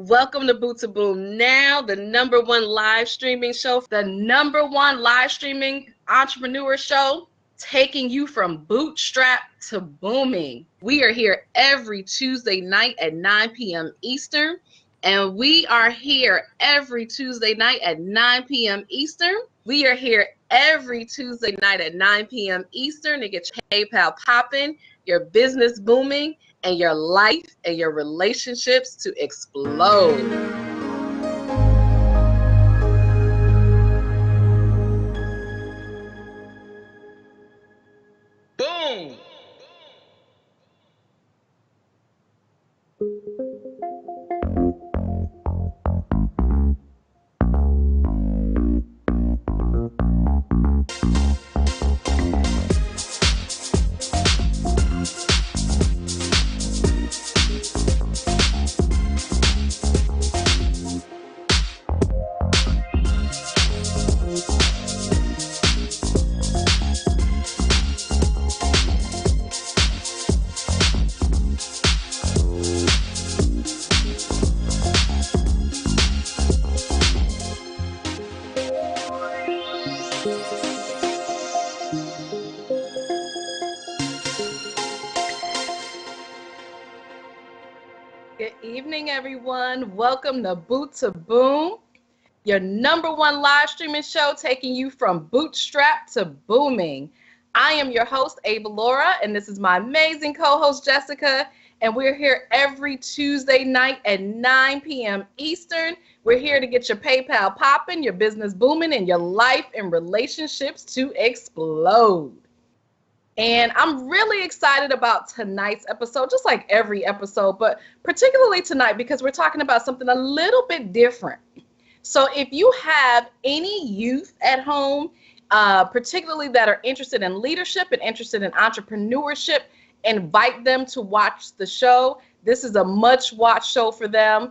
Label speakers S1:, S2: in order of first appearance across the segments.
S1: Welcome to Boot2boom Now, the #1 live streaming show, the #1 live streaming entrepreneur show, taking you from bootstrap to booming. We are here every Tuesday night at 9 p.m. Eastern, and we are here every Tuesday night at 9 p.m. Eastern. We are here every Tuesday night at 9 p.m. Eastern to get your PayPal popping, your business booming, and your life and your relationships to explode. Boom! Good evening, everyone. Welcome to Boot2boom, your #1 live streaming show taking you from bootstrap to booming. I am your host, Avalaura, and this is my amazing co-host, Jessica, and we're here every Tuesday night at 9 p.m. Eastern. We're here to get your PayPal popping, your business booming, and your life and relationships to explode. And I'm really excited about tonight's episode, just like every episode, but particularly tonight because we're talking about something a little bit different. So if you have any youth at home, particularly that are interested in leadership and interested in entrepreneurship, invite them to watch the show. This is a much-watched show for them.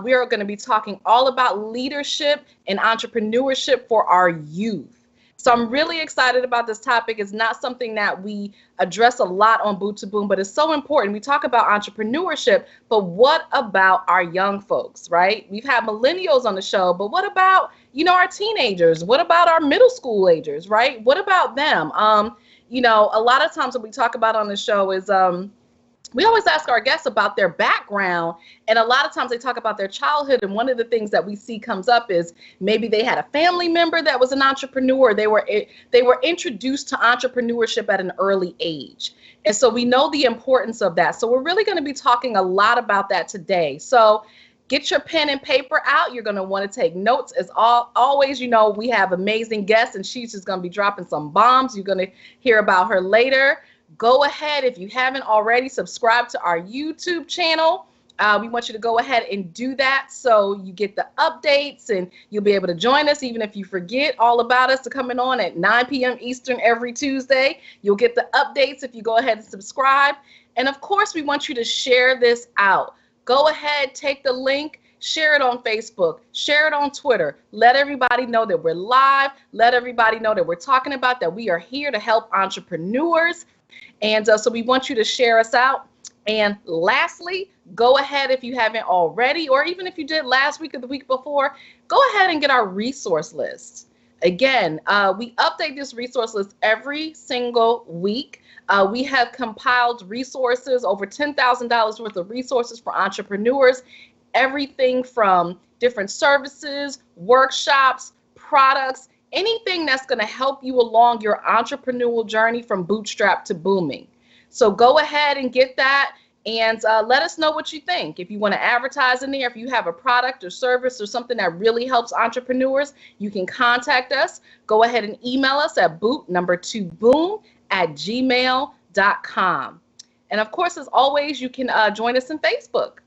S1: We are going to be talking all about leadership and entrepreneurship for our youth. So I'm really excited about this topic. It's not something that we address a lot on Boot2boom, but it's so important. We talk about entrepreneurship, but what about our young folks, right? We've had millennials on the show, but what about, our teenagers? What about our middle school agers, right? What about them? A lot of times what we talk about on the show is we always ask our guests about their background, and a lot of times they talk about their childhood, and one of the things that we see comes up is maybe they had a family member that was an entrepreneur. They were introduced to entrepreneurship at an early age, and so we know the importance of that. So we're really going to be talking a lot about that today. So get your pen and paper out. You're going to want to take notes. As always, we have amazing guests, and she's just going to be dropping some bombs. You're going to hear about her later. Go ahead, if you haven't already, subscribe to our YouTube channel. We want you to go ahead and do that so you get the updates and you'll be able to join us even if you forget all about us coming on at 9 p.m. Eastern every Tuesday. You'll get the updates if you go ahead and subscribe. And of course, we want you to share this out. Go ahead, take the link, share it on Facebook, share it on Twitter. Let everybody know that we're live. Let everybody know that we're talking about that we are here to help entrepreneurs. And so we want you to share us out. And lastly, go ahead if you haven't already, or even if you did last week or the week before, go ahead and get our resource list. Again, we update this resource list every single week. We have compiled resources, over $10,000 worth of resources for entrepreneurs, everything from different services, workshops, products, anything that's going to help you along your entrepreneurial journey from bootstrap to booming. So go ahead and get that and let us know what you think. If you want to advertise in there, if you have a product or service or something that really helps entrepreneurs, you can contact us. Go ahead and email us at boot2boom@gmail.com. And of course, as always, you can join us on Facebook.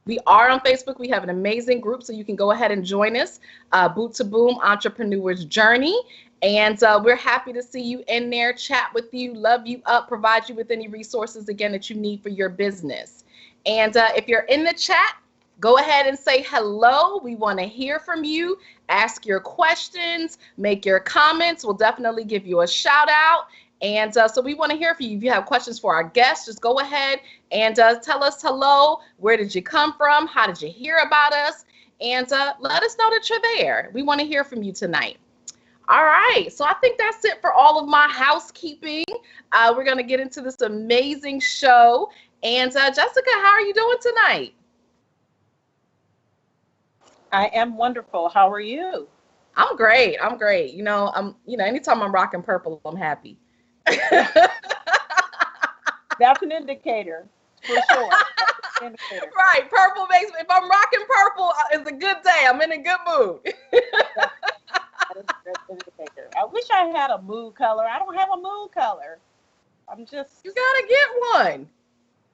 S1: We are on Facebook. We have an amazing group, so you can go ahead and join us, Boot2boom Entrepreneur's Journey. And we're happy to see you in there, chat with you, love you up, provide you with any resources, again, that you need for your business. And if you're in the chat, go ahead and say hello. We want to hear from you. Ask your questions, make your comments. We'll definitely give you a shout out. And so we want to hear from you. If you have questions for our guests, just go ahead and tell us hello. Where did you come from? How did you hear about us? And let us know that you're there. We want to hear from you tonight. All right, so I think that's it for all of my housekeeping. We're going to get into this amazing show. And Jessica, how are you doing tonight?
S2: I am wonderful. How are you?
S1: I'm great. I'm great. Anytime I'm rocking purple, I'm happy.
S2: That's an indicator, for sure. An indicator.
S1: Right, purple makes me, if I'm rocking purple, it's a good day. I'm in a good mood.
S2: That's an indicator. I wish I had a mood color. I don't have a mood color. You
S1: gotta get one.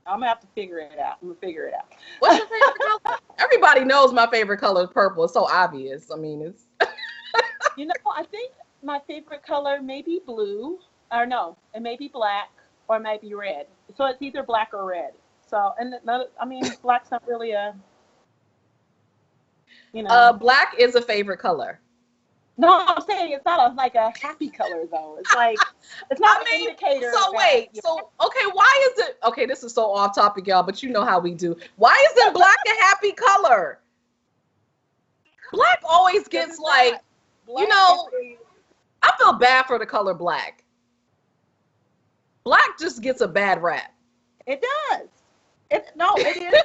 S2: I'm gonna have to figure it out. I'm gonna figure it out.
S1: What's your favorite color? Everybody knows my favorite color is purple. It's so obvious. I mean, it's.
S2: I think my favorite color may be blue, or no, it may be black, or it might be red. So it's either black or red. So, black's not really
S1: Black is a favorite color.
S2: No, I'm saying it's not like a happy color though. It's like it's not an indicator.
S1: So wait, why is it? Okay, this is so off topic, y'all, but you know how we do. Why isn't black a happy color? Black always gets I feel bad for the color black. Black just gets a bad rap.
S2: It does. It is.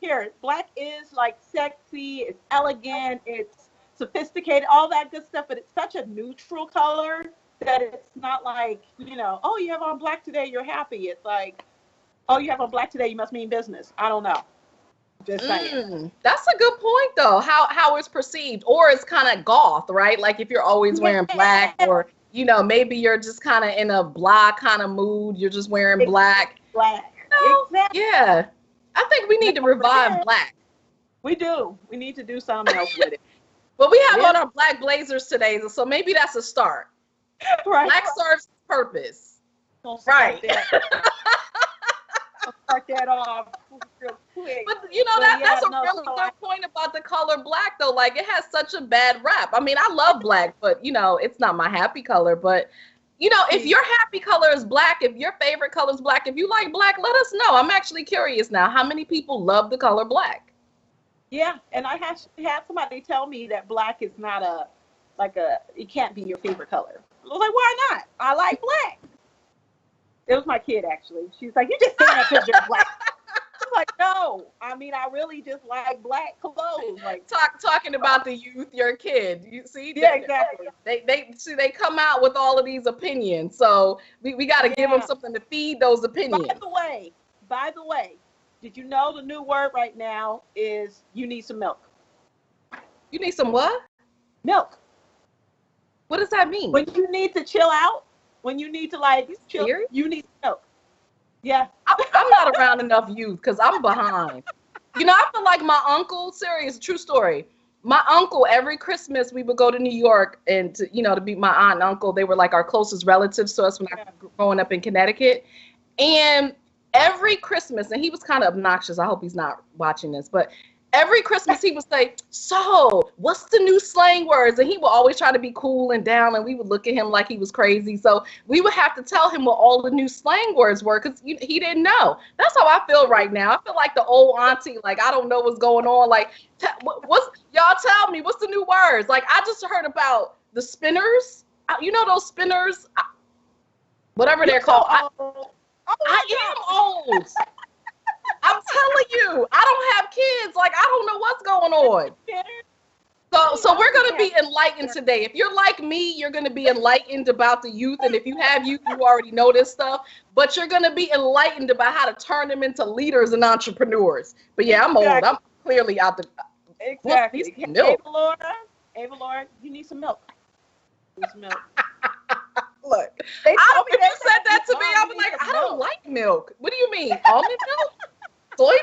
S2: Here, black is like sexy. It's elegant. It's sophisticated, all that good stuff, but it's such a neutral color that it's not like, oh, you have on black today, you're happy. It's like, oh, you have on black today, you must mean business. I don't know. Just saying.
S1: That's a good point, though, how it's perceived. Or it's kind of goth, right? Like if you're always wearing black, or, maybe you're just kind of in a blah kind of mood. You're just wearing black.
S2: Black. Exactly.
S1: Yeah. I think we need to revive black.
S2: We do. We need to do something else with it.
S1: But we have on our black blazers today, so maybe that's a start.
S2: Right.
S1: Black serves purpose.
S2: Right. I'll start that off real quick.
S1: But that's a really good point about the color black, though. Like, it has such a bad rap. I mean, I love black, but it's not my happy color. But if your happy color is black, if your favorite color is black, if you like black, let us know. I'm actually curious now. How many people love the color black?
S2: Yeah, and I had somebody tell me that black is not it can't be your favorite color. I was like, why not? I like black. It was my kid, actually. She was like, you just saying that because you're black. I was like, no. I mean, I really just like black clothes. Like
S1: talking about the youth, your kid. You see?
S2: Yeah, exactly.
S1: They come out with all of these opinions. So we got to give them something to feed those opinions.
S2: By the way, did you know the new word right now is you need some milk?
S1: You need some what?
S2: Milk.
S1: What does that mean?
S2: When you need to chill out, when you need to chill, you need milk. Yeah.
S1: I'm not around enough youth because I'm behind. I feel like my uncle, serious, true story. My uncle, every Christmas we would go to New York and to be my aunt and uncle. They were like our closest relatives to us when I was growing up in Connecticut. And every Christmas, and he was kind of obnoxious. I hope he's not watching this, but every Christmas he would say, so what's the new slang words? And he would always try to be cool and down, and we would look at him like he was crazy. So we would have to tell him what all the new slang words were because he didn't know. That's how I feel right now. I feel like the old auntie, like I don't know what's going on. Like, y'all tell me, what's the new words? Like, I just heard about the spinners. Those spinners, whatever they're called. I am old. I'm telling you, I don't have kids. Like, I don't know what's going on. So we're going to be enlightened today. If you're like me, you're going to be enlightened about the youth. And if you have youth, you already know this stuff. But you're going to be enlightened about how to turn them into leaders and entrepreneurs. But yeah, I'm old. I'm clearly out the...
S2: Exactly. Avalaura, you need some milk. You need some milk.
S1: Look, if you said that to me, I was like, I don't like milk. What do you mean? Almond milk? Soy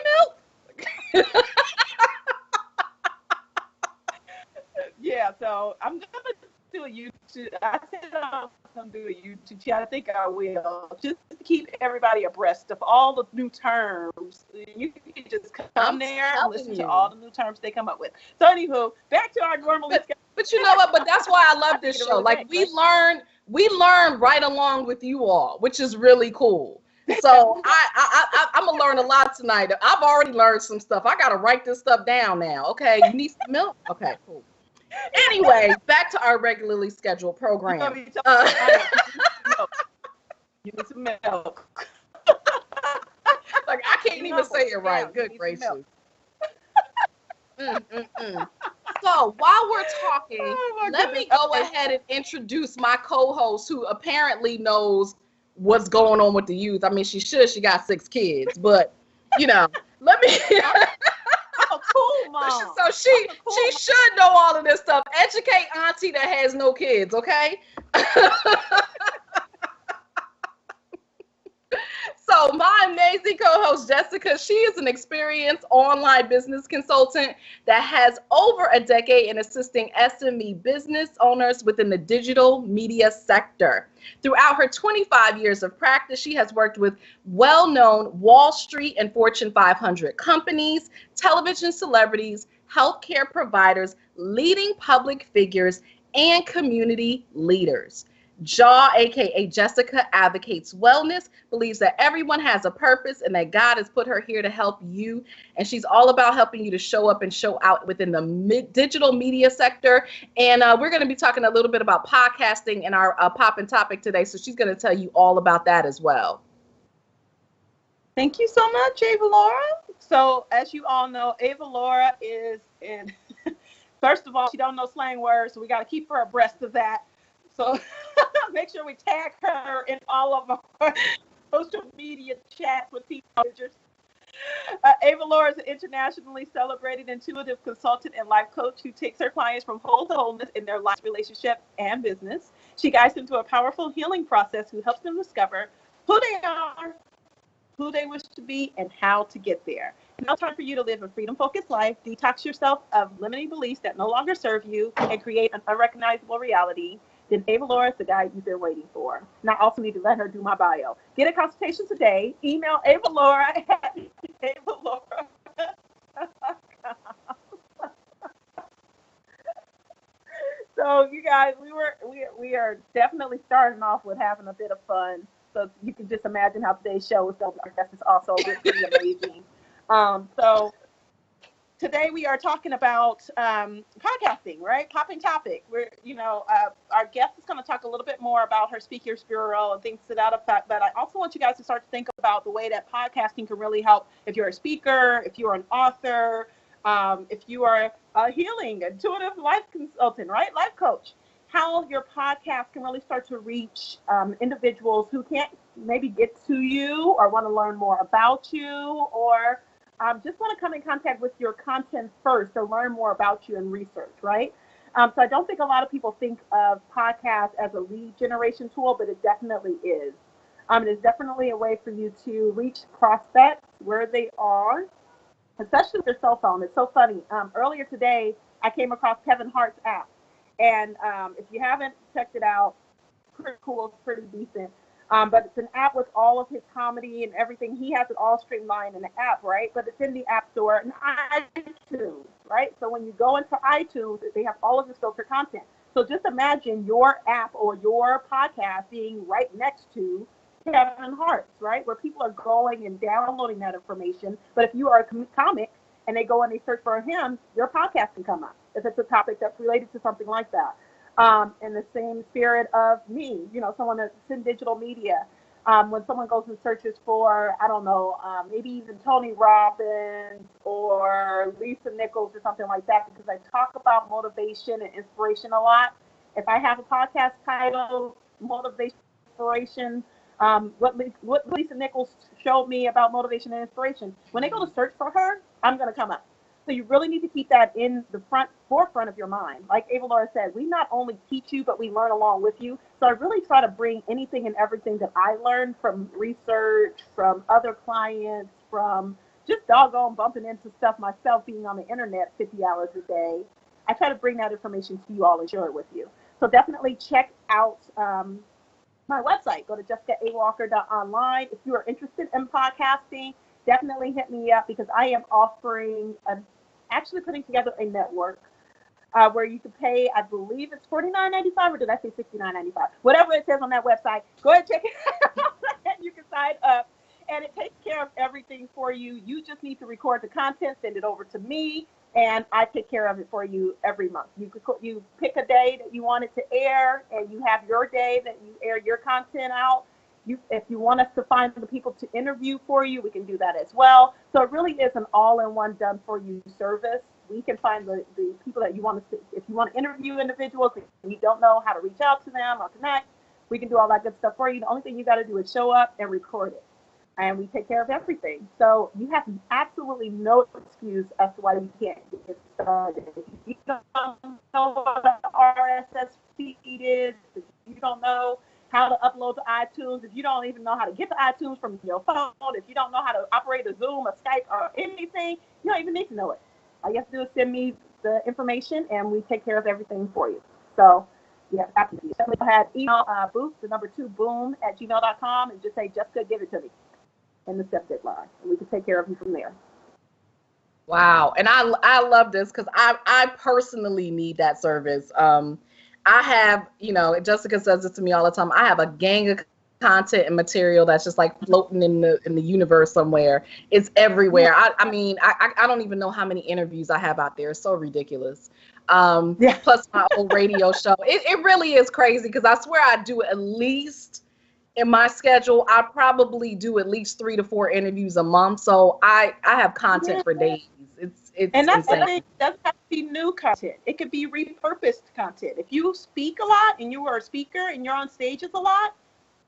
S1: milk?
S2: Yeah, so I'm going to do a YouTube. I said I'm going to do a YouTube channel. I think I will. Just to keep everybody abreast of all the new terms. You can just come there and listen to all the new terms they come up with. So anywho, back to our normal schedule.
S1: But you know what? But that's why I love this show. Like, we learn we learn right along with you all, which is really cool. So I'm gonna learn a lot tonight. I've already learned some stuff. I gotta write this stuff down now. Okay, you need some milk? Okay, cool. Anyway, back to our regularly scheduled program.
S2: You need some milk.
S1: Like, I can't even say it right. Good gracious. So while we're talking, let me go ahead and introduce my co-host, who apparently knows what's going on with the youth. I mean, she should. She got 6 kids, but you know, let me.
S2: Oh, cool, Mom.
S1: So she should know all of this stuff. Educate Auntie that has no kids, okay? So my amazing co-host, Jessica, she is an experienced online business consultant that has over a decade in assisting SME business owners within the digital media sector. Throughout her 25 years of practice, she has worked with well-known Wall Street and Fortune 500 companies, television celebrities, healthcare providers, leading public figures, and community leaders. Jaw, aka Jessica, advocates wellness, believes that everyone has a purpose and that God has put her here to help you. And she's all about helping you to show up and show out within the digital media sector. And we're going to be talking a little bit about podcasting in our poppin' topic today. So she's going to tell you all about that as well.
S2: Thank you so much, Avalaura. So as you all know, Avalaura is in, first of all, she don't know slang words, so we got to keep her abreast of that. So make sure we tag her in all of our social media chats with teenagers. Avalaura is an internationally celebrated intuitive consultant and life coach who takes her clients from whole to wholeness in their life, relationship, and business. She guides them through a powerful healing process who helps them discover who they are, who they wish to be, and how to get there. Now it's time for you to live a freedom-focused life, detox yourself of limiting beliefs that no longer serve you, and create an unrecognizable reality. Then Avalaura is the guy you've been waiting for. Now I also need to let her do my bio. Get a consultation today. Email Avalaura at Avalaura. So you guys, we are definitely starting off with having a bit of fun. So you can just imagine how today's show is going. I guess it's also pretty amazing. So today we are talking about podcasting, right? Popping topic. We're, our guest is going to talk a little bit more about her speakers bureau and things to that effect. But I also want you guys to start to think about the way that podcasting can really help if you're a speaker, if you're an author, if you are a healing, intuitive life consultant, right? Life coach. How your podcast can really start to reach individuals who can't maybe get to you or want to learn more about you, or just want to come in contact with your content first to learn more about you and research, right? So I don't think a lot of people think of podcasts as a lead generation tool, but it definitely is. It is definitely a way for you to reach prospects where they are, especially with your cell phone. It's so funny. Earlier today, I came across Kevin Hart's app. And if you haven't checked it out, pretty cool, it's pretty decent. But it's an app with all of his comedy and everything. He has it all streamlined in the app, right? But it's in the App Store and iTunes, right? So when you go into iTunes, they have all of this filtered content. So just imagine your app or your podcast being right next to Kevin Hart's, right? Where people are going and downloading that information. But if you are a comic and they go and they search for him, your podcast can come up if it's a topic that's related to something like that. In the same spirit of me, someone that's in digital media, when someone goes and searches for, I don't know, maybe even Tony Robbins or Lisa Nichols or something like that, because I talk about motivation and inspiration a lot. If I have a podcast titled Motivation, Inspiration, what Lisa Nichols showed me about motivation and inspiration, when they go to search for her, I'm going to come up. So you really need to keep that in the forefront of your mind. Like Avalaura said, we not only teach you, but we learn along with you. So I really try to bring anything and everything that I learned from research, from other clients, from just doggone bumping into stuff myself, being on the internet 50 hours a day. I try to bring that information to you all and share it with you. So definitely check out my website. Go to jessicawalker.online. If you are interested in podcasting, definitely hit me up, because I am offering actually putting together a network where you can pay, I believe it's $49.95, or did I say $69.95? Whatever it says on that website, go ahead and check it out. And you can sign up, and it takes care of everything for you. You just need to record the content, send it over to me, and I take care of it for you every month. You pick a day that you want it to air, and you have your day that you air your content out. If you want us to find the people to interview for you, we can do that as well. So it really is an all-in-one done-for-you service. We can find the people that you want to see. If you want to interview individuals and you don't know how to reach out to them or connect, we can do all that good stuff for you. The only thing you got to do is show up and record it. And we take care of everything. So you have absolutely no excuse as to why you can't get started. If you don't know what an RSS feed is, if you don't know how to upload to iTunes, if you don't even know how to get to iTunes from your phone, if you don't know how to operate a Zoom, a Skype, or anything, you don't even need to know it. All you have to do is send me the information, and we take care of everything for you. So, yeah, happy to. Definitely go ahead, email boot2boom at gmail.com, and just say, Jessica, give it to me in the subject line, and we can take care of you from there.
S1: Wow. And I love this because I personally need that service. I have, Jessica says this to me all the time. I have a gang of content and material that's just like floating in the universe somewhere. It's everywhere. I mean, I don't even know how many interviews I have out there. It's so ridiculous. Plus my old radio show. It really is crazy because I swear I do at least in my schedule, I probably do at least 3 to 4 interviews a month. So I have content for days. It's
S2: and that's
S1: insane.
S2: the thing. It doesn't have to be new content. It could be repurposed content. If you speak a lot and you are a speaker and you're on stages a lot,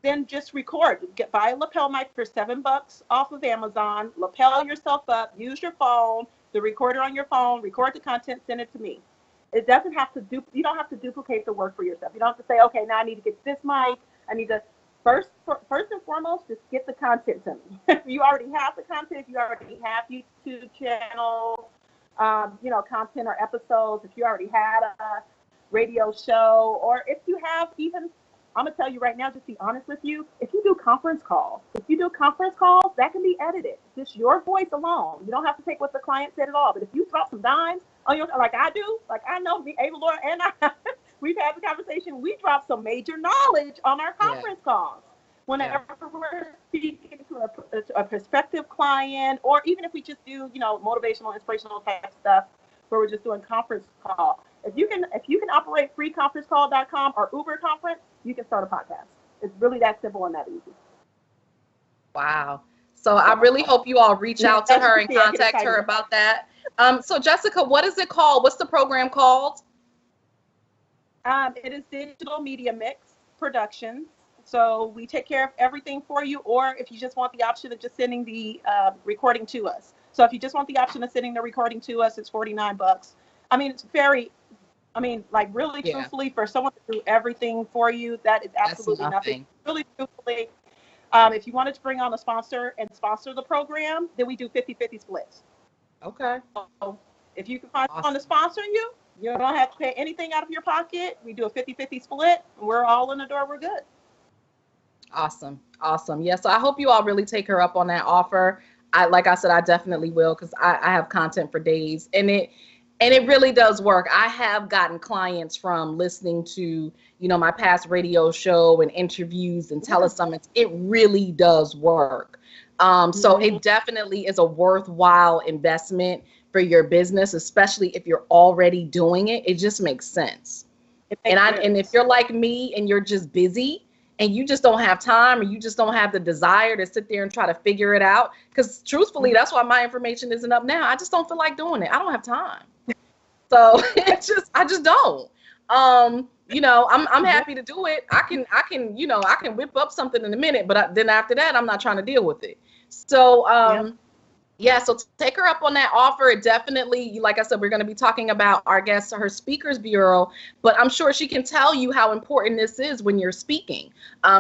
S2: then just record. Buy a lapel mic for $7 off of Amazon. Lapel yourself up. Use your phone, the recorder on your phone. Record the content. Send it to me. It doesn't have to you don't have to duplicate the work for yourself. You don't have to say, okay, now I need to get this mic. I need to first and foremost, just get the content to me. If you already have the content, if you already have YouTube channels, content or episodes, if you already had a radio show, or if you have even, I'm going to tell you right now, just be honest with you, if you do conference calls, that can be edited. Just your voice alone. You don't have to take what the client said at all. But if you drop some dimes on your, like I do, like I know me, Avalaura and I, we've had the conversation, we drop some major knowledge on our conference calls. Whenever we're speaking to a prospective client, or even if we just do, motivational, inspirational type stuff, where we're just doing conference call. If you can operate freeconferencecall.com or Uber Conference, you can start a podcast. It's really that simple and that easy.
S1: Wow. So I really hope you all reach out to her and contact her about that. So Jessica, what is it called? What's the program called?
S2: It is Digital Media Mix Productions. So we take care of everything for you, or if you just want the option of just sending the recording to us. So if you just want the option of sending the recording to us, it's $49. I mean, it's very, really truthfully, for someone to do everything for you, that is absolutely nothing. Really truthfully, if you wanted to bring on a sponsor and sponsor the program, then we do 50-50 splits.
S1: Okay.
S2: So if you can find someone to sponsor you, you don't have to pay anything out of your pocket. We do a 50-50 split. We're all in the door. We're good.
S1: Awesome. Yeah, so I hope you all really take her up on that offer. Like I said, I definitely will, because I have content for days, and it really does work. I have gotten clients from listening to, my past radio show and interviews and telesummits. It really does work. So it definitely is a worthwhile investment for your business, especially if you're already doing it. It just makes sense. And if you're like me and you're just busy, and you just don't have time, or you just don't have the desire to sit there and try to figure it out. Because truthfully, that's why my information isn't up now. I just don't feel like doing it. I don't have time. So I just don't. I'm happy to do it. I can whip up something in a minute, but then after that, I'm not trying to deal with it. So, so take her up on that offer. It definitely, like I said, we're going to be talking about our guest, her speakers bureau, but I'm sure she can tell you how important this is when you're speaking.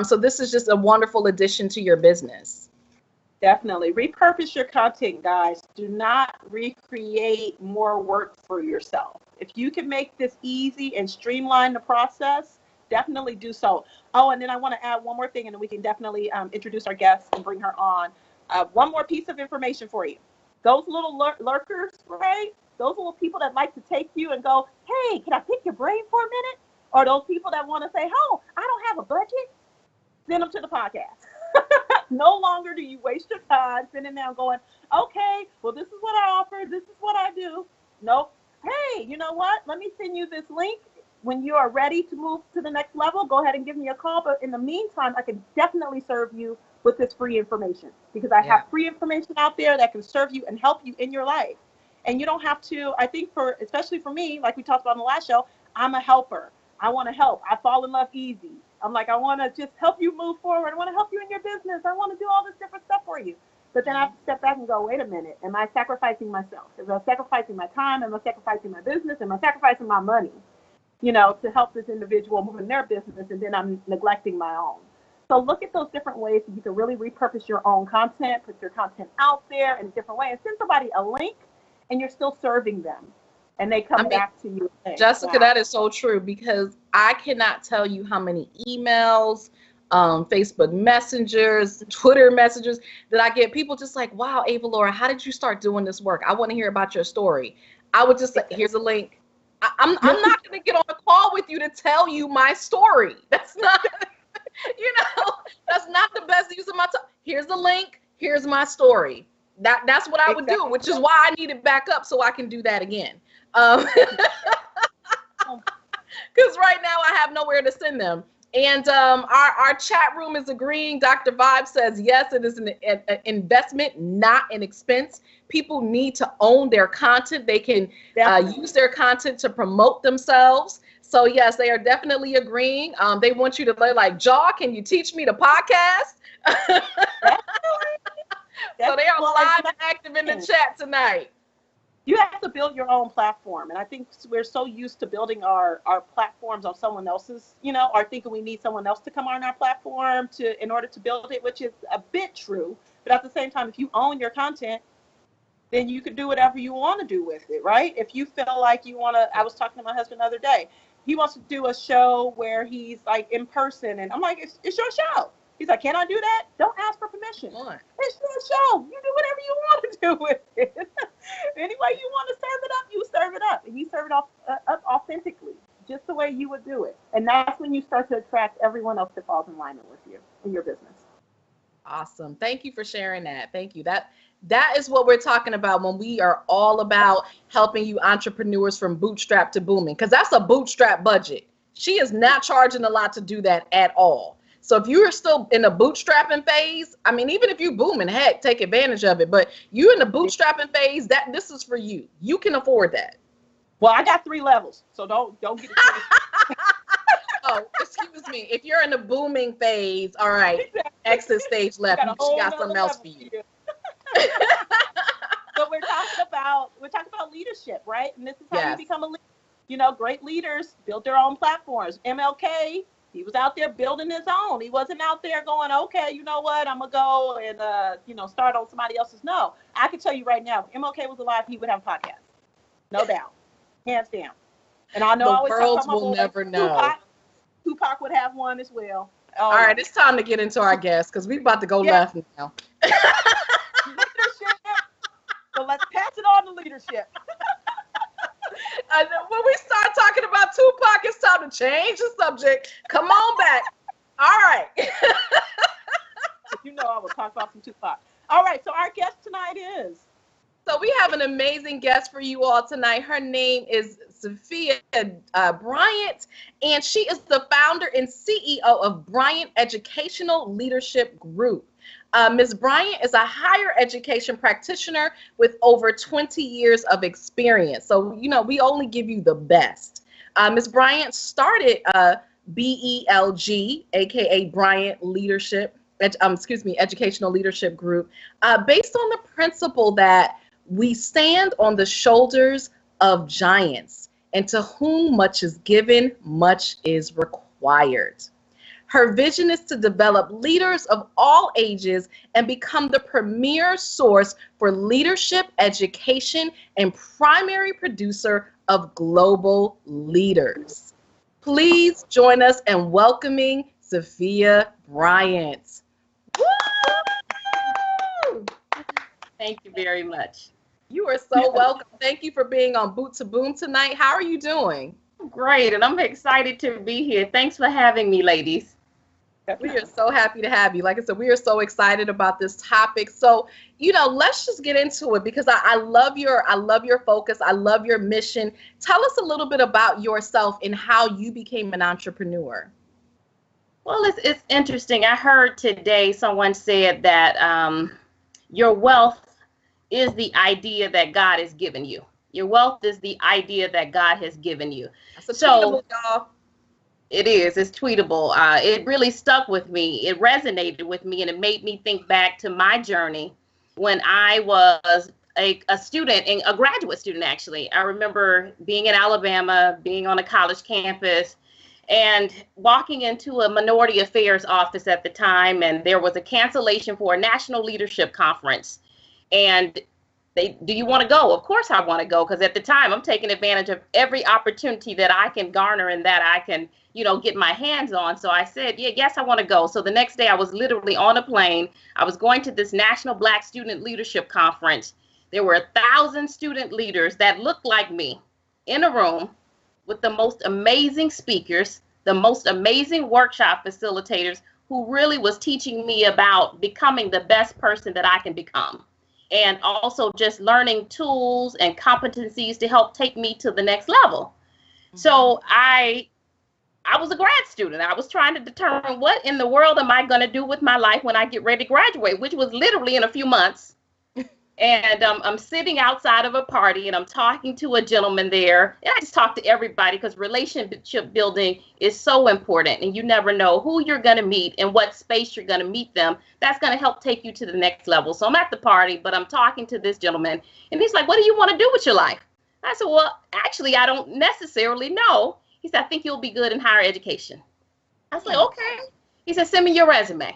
S1: So this is just a wonderful addition to your business.
S2: Definitely. Repurpose your content, guys. Do not recreate more work for yourself. If you can make this easy and streamline the process, definitely do so. Oh, and then I want to add one more thing, and then we can definitely introduce our guest and bring her on. One more piece of information for you. Those little lurkers, right? Those little people that like to take you and go, hey, can I pick your brain for a minute? Or those people that want to say, oh, I don't have a budget, send them to the podcast. No longer do you waste your time sitting down going, okay, well, this is what I offer. This is what I do. Nope. Hey, you know what? Let me send you this link. When you are ready to move to the next level, go ahead and give me a call. But in the meantime, I can definitely serve you with this free information, because I have free information out there that can serve you and help you in your life. And you don't have to, I think especially for me, like we talked about in the last show, I'm a helper. I want to help. I fall in love easy. I'm like, I want to just help you move forward. I want to help you in your business. I want to do all this different stuff for you. But then I have to step back and go, wait a minute. Am I sacrificing myself? Am I sacrificing my time? Am I sacrificing my business? Am I sacrificing my money, to help this individual move in their business, and then I'm neglecting my own? So look at those different ways that you can really repurpose your own content, put your content out there in a different way, and send somebody a link, and you're still serving them. And they come back to you.
S1: Jessica, wow. That is so true, because I cannot tell you how many emails, Facebook messengers, Twitter messages that I get. People just like, wow, Avalaura, how did you start doing this work? I want to hear about your story. I would just say, here's a link. I'm not going to get on a call with you to tell you my story. That's not, that's not the best use of my time. Here's the link. Here's my story. That's what I would do, which is why I need it back up so I can do that again. Because right now I have nowhere to send them. And our chat room is agreeing. Dr. Vibe says, yes, it is an investment, not an expense. People need to own their content. They can use their content to promote themselves. So, yes, they are definitely agreeing. They want you to like, Jaw, can you teach me the podcast? So they are live and active in the chat tonight.
S2: You have to build your own platform. And I think we're so used to building our platforms on someone else's, or thinking we need someone else to come on our platform in order to build it, which is a bit true. But at the same time, if you own your content, then you can do whatever you want to do with it, right? If you feel like you want to, I was talking to my husband the other day. He wants to do a show where he's like in person. And I'm like, it's your show. He's like, can I do that? Don't ask for permission. It's your show. You do whatever you want to do with it. Any way you want to serve it up, you serve it up. And you serve it up authentically, just the way you would do it. And that's when you start to attract everyone else that falls in alignment with you in your business.
S1: Awesome. Thank you for sharing that. Thank you. That is what we're talking about when we are all about helping you entrepreneurs from bootstrap to booming, because that's a bootstrap budget. She is not charging a lot to do that at all. So if you're still in the bootstrapping phase, I mean, even if you booming, heck, take advantage of it. But you in the bootstrapping phase, this is for you. You can afford that.
S2: Well, I got 3 levels, so don't get it.
S1: Oh, excuse me. If you're in the booming phase, all right, exit stage left. She got something else for you.
S2: So we're talking about leadership, right? And this is how you become a leader. Great leaders build their own platforms. MLK. He was out there building his own. He wasn't out there going, okay, you know what, I'm going to go and, start on somebody else's. No, I can tell you right now, if MLK was alive, he would have a podcast. No doubt. Hands down. And I know
S1: the world will never know.
S2: Tupac would have one as well.
S1: All right, it's time to get into our guests because we're about to go left now.
S2: Leadership. So let's pass it on to leadership.
S1: When we start talking about Tupac, it's time to change the subject. Come on back. All right.
S2: I will talk about some Tupac. All right, so our guest tonight is.
S1: So we have an amazing guest for you all tonight. Her name is Zephia Bryant, and she is the founder and CEO of Bryant Educational Leadership Group. Ms. Bryant is a higher education practitioner with over 20 years of experience. So, we only give you the best. Ms. Bryant started BELG, aka Bryant Educational Leadership Group, based on the principle that we stand on the shoulders of giants, and to whom much is given, much is required. Her vision is to develop leaders of all ages and become the premier source for leadership, education, and primary producer of global leaders. Please join us in welcoming Zephia Bryant.
S3: Woo! Thank you very much.
S1: You are so welcome. Thank you for being on Boot2boom tonight. How are you doing?
S3: Great, and I'm excited to be here. Thanks for having me, ladies.
S1: We are so happy to have you. Like I said, we are so excited about this topic. So, let's just get into it because I love your focus. I love your mission. Tell us a little bit about yourself and how you became an entrepreneur.
S3: Well, it's interesting. I heard today someone said that your wealth is the idea that God has given you. Your wealth is the idea that God has given you.
S1: That's tweetable, y'all.
S3: It is. It's tweetable. It really stuck with me. It resonated with me, and it made me think back to my journey when I was a student, and a graduate student, actually. I remember being in Alabama, being on a college campus, and walking into a minority affairs office at the time, and there was a cancellation for a national leadership conference. And do you want to go? Of course I want to go, because at the time I'm taking advantage of every opportunity that I can garner and that I can, get my hands on. So I said, yes, I want to go. So the next day I was literally on a plane. I was going to this National Black Student Leadership Conference. There were 1,000 student leaders that looked like me in a room with the most amazing speakers, the most amazing workshop facilitators who really was teaching me about becoming the best person that I can become. And also just learning tools and competencies to help take me to the next level. Mm-hmm. So I was a grad student. I was trying to determine what in the world am I going to do with my life when I get ready to graduate, which was literally in a few months. And I'm sitting outside of a party and I'm talking to a gentleman there. And I just talk to everybody because relationship building is so important. And you never know who you're going to meet and what space you're going to meet them. That's going to help take you to the next level. So I'm at the party, but I'm talking to this gentleman. And he's like, what do you want to do with your life? I said, well, actually, I don't necessarily know. He said, I think you'll be good in higher education. I was like, okay. He said, send me your resume.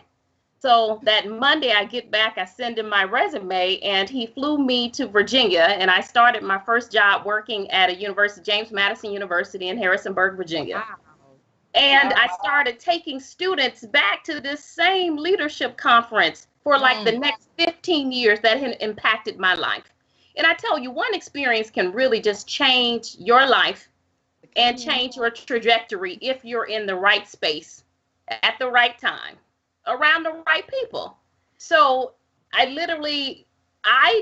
S3: So that Monday I get back, I send him my resume, and he flew me to Virginia, and I started my first job working at a university, James Madison University in Harrisonburg, Virginia. Wow. And I started taking students back to this same leadership conference for like the next 15 years that had impacted my life. And I tell you, one experience can really just change your life and change your trajectory if you're in the right space at the right time, around the right people. So I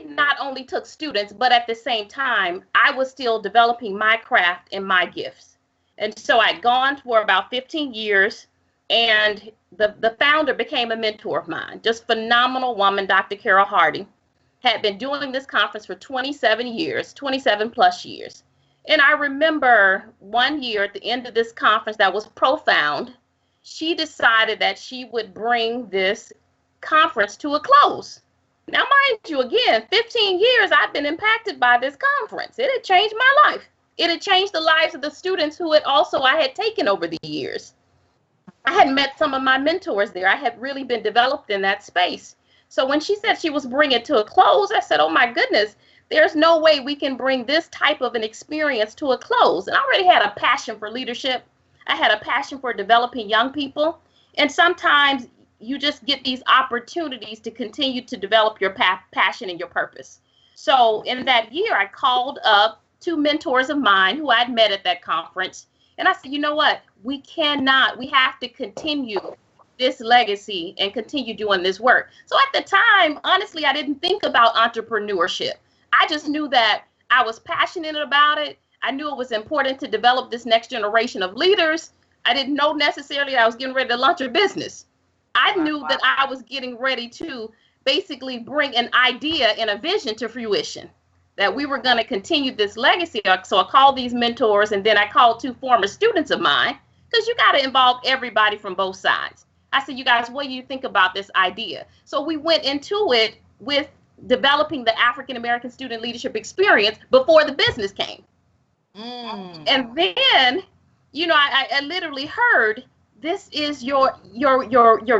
S3: not only took students, but at the same time, I was still developing my craft and my gifts. And so I'd gone for about 15 years, and the founder became a mentor of mine. Just phenomenal woman, Dr. Carol Hardy, had been doing this conference for 27 plus years. And I remember one year at the end of this conference that was profound, she decided that she would bring this conference to a close. Now, mind you, again, 15 years I've been impacted by this conference. It had changed my life. It had changed the lives of the students who I had taken over the years. I had met some of my mentors there. I had really been developed in that space. So when she said she was bringing it to a close, I said, oh my goodness, there's no way we can bring this type of an experience to a close. And I already had a passion for leadership. I had a passion for developing young people. And sometimes you just get these opportunities to continue to develop your passion and your purpose. So in that year, I called up 2 mentors of mine who I'd met at that conference. And I said, you know what? We have to continue this legacy and continue doing this work. So at the time, honestly, I didn't think about entrepreneurship. I just knew that I was passionate about it. I knew it was important to develop this next generation of leaders. I didn't know necessarily that I was getting ready to launch a business. I knew that I was getting ready to basically bring an idea and a vision to fruition, that we were going to continue this legacy. So I called these mentors, and then I called 2 former students of mine, because you got to involve everybody from both sides. I said, you guys, what do you think about this idea? So we went into it with developing the African-American student leadership experience before the business came. And then, I literally heard, this is your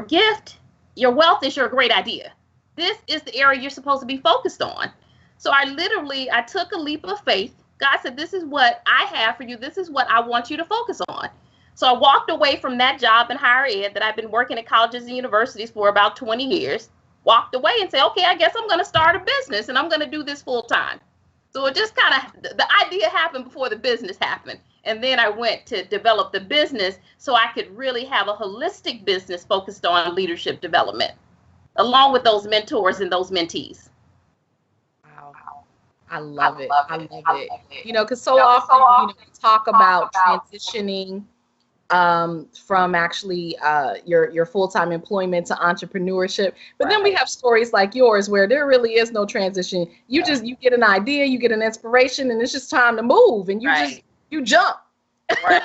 S3: gift. Your wealth is your great idea. This is the area you're supposed to be focused on. So I took a leap of faith. God said, this is what I have for you. This is what I want you to focus on. So I walked away from that job in higher ed that I've been working at colleges and universities for about 20 years. walked away and said, okay, I guess I'm going to start a business and I'm going to do this full time. So it just kind of, the idea happened before the business happened. And then I went to develop the business so I could really have a holistic business focused on leadership development, along with those mentors and those mentees.
S1: Wow. I love it. I love it. You know, because so often, we talk about transitioning from actually your full-time employment to entrepreneurship, but then we have stories like yours where there really is no transition. You get an idea, you get an inspiration, and it's just time to move, and you jump.
S3: Right.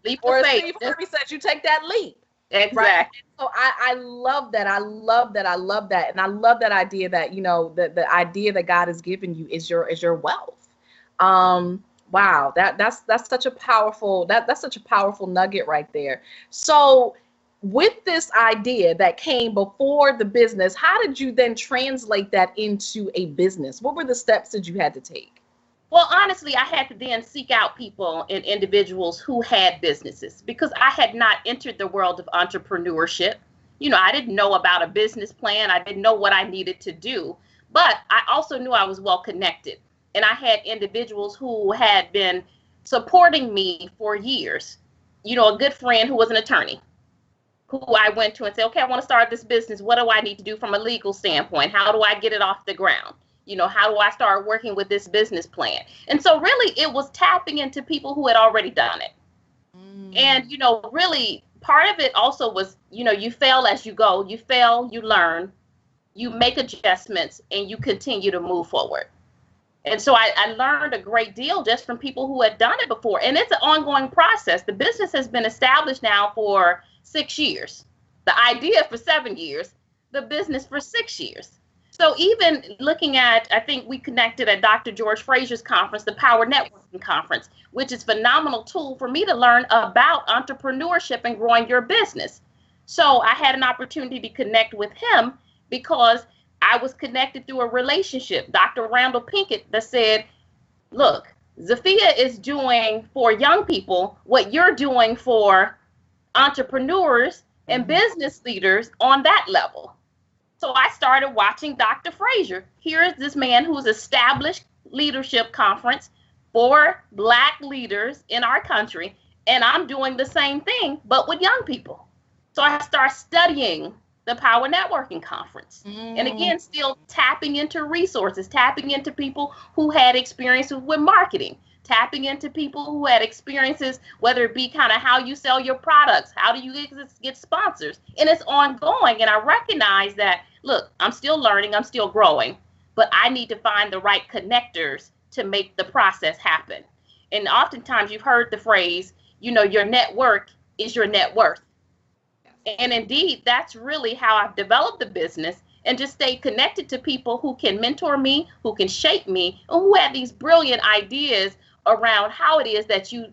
S3: Leap
S1: or
S3: of
S1: as
S3: faith.
S1: Steve Harvey says, you take that leap.
S3: Exactly.
S1: Right? So I love that. I love that. I love that. And I love that idea that, the idea that God has given you is your wealth. Wow, that's such a powerful that's such a powerful nugget right there. So with this idea that came before the business, how did you then translate that into a business? What were the steps that you had to take?
S3: Well, honestly, I had to then seek out people and individuals who had businesses, because I had not entered the world of entrepreneurship. I didn't know about a business plan. I didn't know what I needed to do, but I also knew I was well connected. And I had individuals who had been supporting me for years. A good friend who was an attorney, who I went to and said, okay, I want to start this business. What do I need to do from a legal standpoint? How do I get it off the ground? How do I start working with this business plan? And so really it was tapping into people who had already done it. And, really part of it also was, you fail as you go, you fail, you learn, you make adjustments, and you continue to move forward. And so I learned a great deal just from people who had done it before. And it's an ongoing process. The business has been established now for 6 years. The idea for 7 years, the business for 6 years. So even looking at, I think we connected at Dr. George Fraser's conference, the Power Networking Conference, which is a phenomenal tool for me to learn about entrepreneurship and growing your business. So I had an opportunity to connect with him because I was connected through a relationship, Dr. Randall Pinkett, that said, look, Zephia is doing for young people what you're doing for entrepreneurs and business leaders on that level. So I started watching Dr. Fraser. Here is this man who's established leadership conference for Black leaders in our country, and I'm doing the same thing, but with young people. So I started studying the Power Networking Conference. And again, still tapping into resources, tapping into people who had experiences with marketing, tapping into people who had experiences, whether it be kind of how you sell your products, how do you get sponsors, and it's ongoing. And I recognize that, look, I'm still learning, I'm still growing, but I need to find the right connectors to make the process happen. And oftentimes you've heard the phrase, your network is your net worth. And indeed, that's really how I've developed the business and just stay connected to people who can mentor me, who can shape me, and who have these brilliant ideas around how it is that you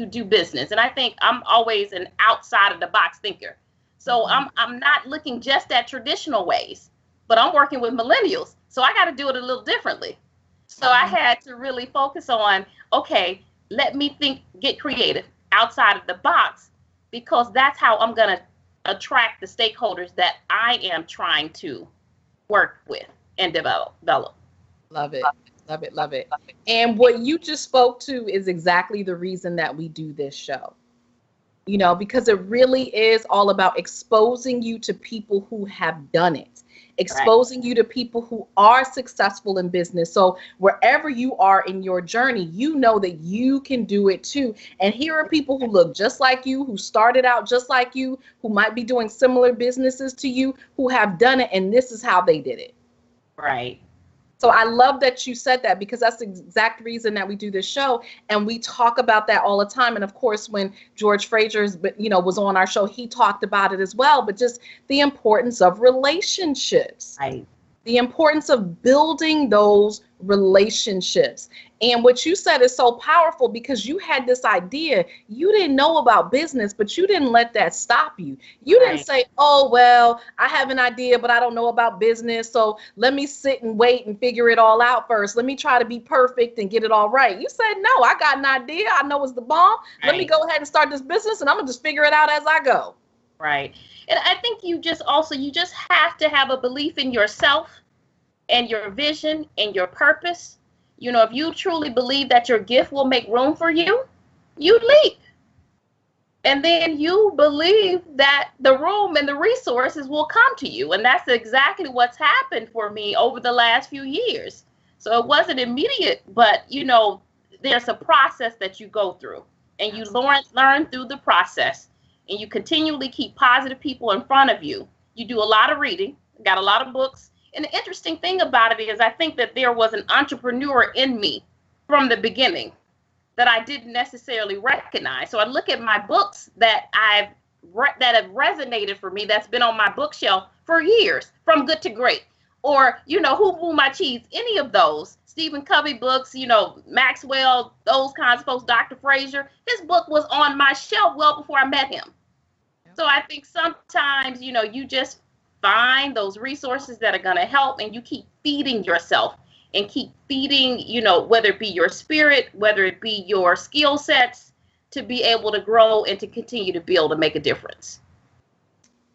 S3: do business. And I think I'm always an outside of the box thinker. So I'm not looking just at traditional ways, but I'm working with millennials. So I got to do it a little differently. So I had to really focus on, okay, let me get creative outside of the box, because that's how I'm going to attract the stakeholders that I am trying to work with and develop.
S1: Love it. Love it. Love it. And what you just spoke to is exactly the reason that we do this show. Because it really is all about exposing you to people who have done it, exposing you to people who are successful in business. So wherever you are in your journey, that you can do it too. And here are people who look just like you, who started out just like you, who might be doing similar businesses to you, who have done it. And this is how they did it.
S3: Right.
S1: So I love that you said that, because that's the exact reason that we do this show. And we talk about that all the time. And of course, when George Fraser, was on our show, he talked about it as well, but just the importance of relationships.
S3: Right.
S1: The importance of building those relationships. And what you said is so powerful, because you had this idea. You didn't know about business, but you didn't let that stop you. You didn't say, oh, well, I have an idea, but I don't know about business. So let me sit and wait and figure it all out first. Let me try to be perfect and get it all right. You said, no, I got an idea. I know it's the bomb. Let me go ahead and start this business, and I'm going to just figure it out as I go.
S3: Right. And I think you just have to have a belief in yourself and your vision and your purpose. You know, if you truly believe that your gift will make room for you, you leap. And then you believe that the room and the resources will come to you. And that's exactly what's happened for me over the last few years. So it wasn't immediate, but, you know, there's a process that you go through, and you learn through the process, and you continually keep positive people in front of you. You do a lot of reading, got a lot of books. And the interesting thing about it is I think that there was an entrepreneur in me from the beginning that I didn't necessarily recognize. So I look at my books that have resonated for me, that's been on my bookshelf for years, From Good to Great, or, you know, Who Moved My Cheese, any of those, Stephen Covey books, you know, Maxwell, those kinds of folks, Dr. Fraser, his book was on my shelf well before I met him. So I think sometimes, you know, you just find those resources that are going to help, and you keep feeding yourself and keep feeding, you know, whether it be your spirit, whether it be your skill sets, to be able to grow and to continue to build and make a difference.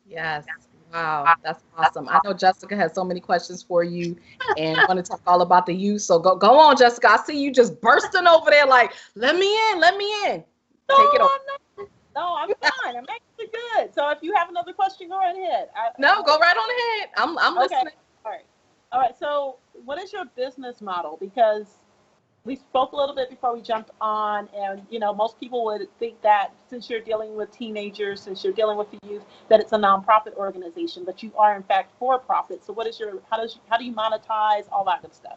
S1: Yes. Wow, that's awesome. I know Jessica has so many questions for you and want to talk all about the youth. So go on, Jessica. I see you just bursting over there like, let me in.
S2: No,
S1: Take it over.
S2: No, I'm fine. I'm actually good. So if you have another question, go right ahead.
S1: No, go right on ahead. I'm
S2: okay.
S1: listening.
S2: All right. So what is your business model? Because we spoke a little bit before we jumped on, and, you know, most people would think that since you're dealing with teenagers, since you're dealing with the youth, that it's a nonprofit organization, but you are in fact for profit. So what is how do you monetize all that good stuff?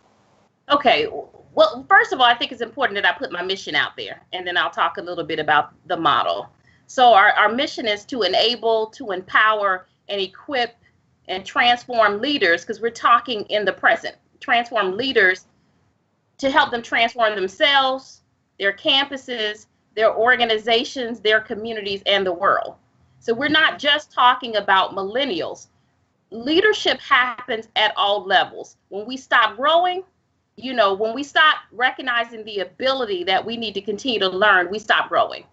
S3: Okay, well, first of all, I think it's important that I put my mission out there, and then I'll talk a little bit about the model. So our mission is to enable, to empower, and equip and transform leaders, because we're talking in the present, transform leaders to help them transform themselves, their campuses, their organizations, their communities, and the world. So we're not just talking about millennials. Leadership happens at all levels. When we stop growing, you know, when we stop recognizing the ability that we need to continue to learn, we stop growing.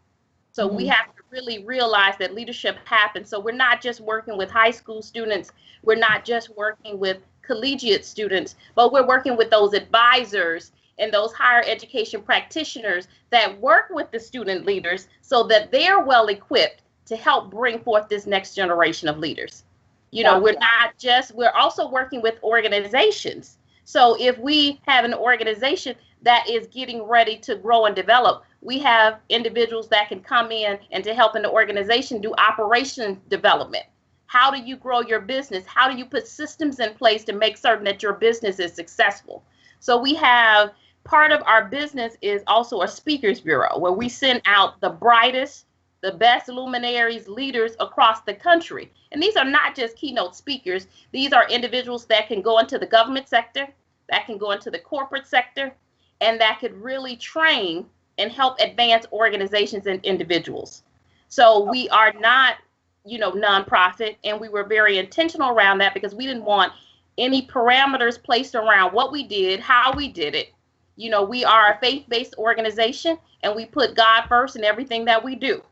S3: So we have to really realize that leadership happens. So we're not just working with high school students. We're not just working with collegiate students, but we're working with those advisors and those higher education practitioners that work with the student leaders so that they're well equipped to help bring forth this next generation of leaders. You know, we're also working with organizations. So if we have an organization that is getting ready to grow and develop, we have individuals that can come in and to help in the organization do operation development. How do you grow your business? How do you put systems in place to make certain that your business is successful? So we have part of our business is also a speakers bureau where we send out the brightest, the best luminaries, leaders across the country. And these are not just keynote speakers. These are individuals that can go into the government sector, that can go into the corporate sector, and that could really train and help advance organizations and individuals. So we are not, you know, nonprofit, and we were very intentional around that because we didn't want any parameters placed around what we did, how we did it. You know, we are a faith-based organization, and we put God first in everything that we do.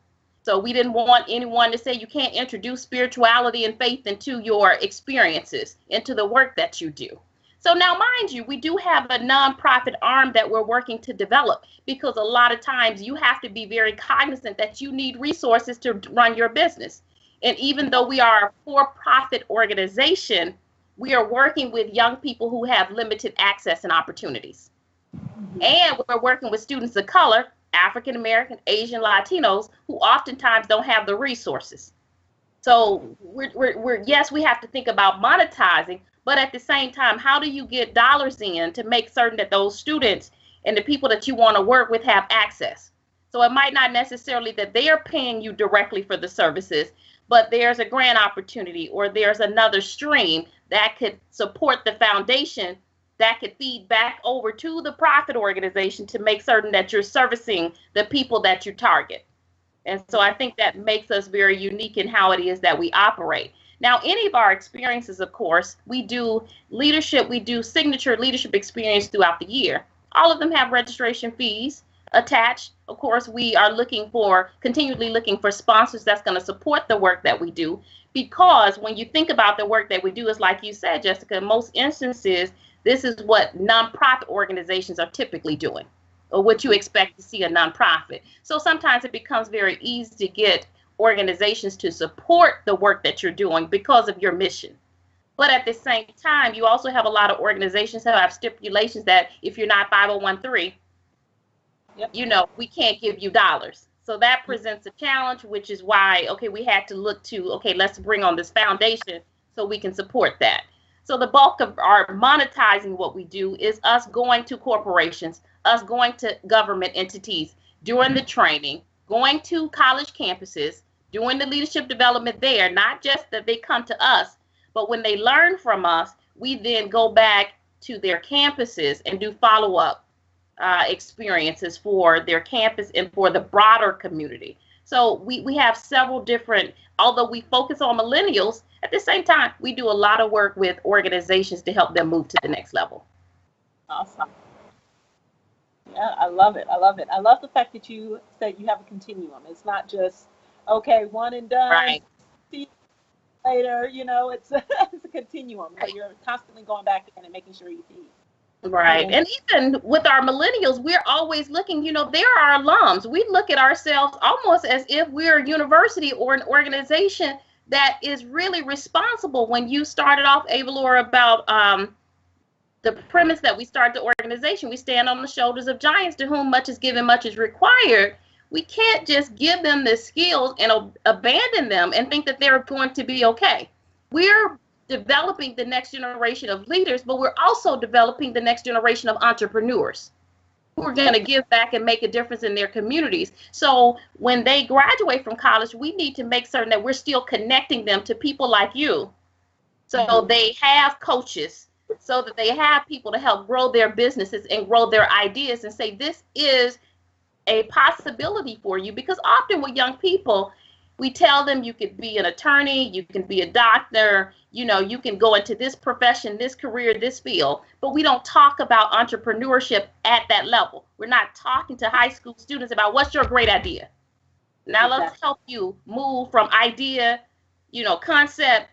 S3: So we didn't want anyone to say you can't introduce spirituality and faith into your experiences, into the work that you do. So now, mind you, we do have a nonprofit arm that we're working to develop, because a lot of times you have to be very cognizant that you need resources to run your business. And even though we are a for-profit organization, we are working with young people who have limited access and opportunities. And we're working with students of color, African American, Asian, Latinos, who oftentimes don't have the resources. So yes, we have to think about monetizing, but at the same time, how do you get dollars in to make certain that those students and the people that you want to work with have access? So it might not necessarily that they are paying you directly for the services, but there's a grant opportunity or there's another stream that could support the foundation that could feed back over to the profit organization to make certain that you're servicing the people that you target. And so I think that makes us very unique in how it is that we operate. Now, any of our experiences, of course, we do leadership, we do signature leadership experience throughout the year. All of them have registration fees. attached. Of course, we are continually looking for sponsors that's going to support the work that we do. Because when you think about the work that we do, is like you said, Jessica, in most instances, this is what nonprofit organizations are typically doing, or what you expect to see a nonprofit. So sometimes it becomes very easy to get organizations to support the work that you're doing because of your mission. But at the same time, you also have a lot of organizations that have stipulations that if you're not 501(c)(3), yep, we can't give you dollars. So that presents a challenge, which is why, okay, we had to look to, okay, let's bring on this foundation so we can support that. So the bulk of our monetizing what we do is us going to corporations, us going to government entities, doing the training, going to college campuses, doing the leadership development there, not just that they come to us, but when they learn from us, we then go back to their campuses and do follow-up experiences for their campus and for the broader community. So we have several different, although we focus on millennials, at the same time, we do a lot of work with organizations to help them move to the next level.
S2: Awesome. Yeah, I love it. I love it. I love the fact that you said you have a continuum. It's not just, okay, one and done.
S3: Right.
S2: See you later. It's it's a continuum where you're constantly going back in and making sure you feed.
S3: Right. And even with our millennials, we're always looking, they're our alums. We look at ourselves almost as if we're a university or an organization that is really responsible. When you started off, Avalaura, about the premise that we start the organization, we stand on the shoulders of giants to whom much is given, much is required. We can't just give them the skills and abandon them and think that they're going to be okay. We're developing the next generation of leaders, but we're also developing the next generation of entrepreneurs who are going to give back and make a difference in their communities. So when they graduate from college, we need to make certain that we're still connecting them to people like you. So they have coaches, so that they have people to help grow their businesses and grow their ideas and say, this is a possibility for you. Because often with young people, we tell them you could be an attorney, you can be a doctor, you can go into this profession, this career, this field, but we don't talk about entrepreneurship at that level. We're not talking to high school students about what's your great idea. Now let's help you move from idea, concept,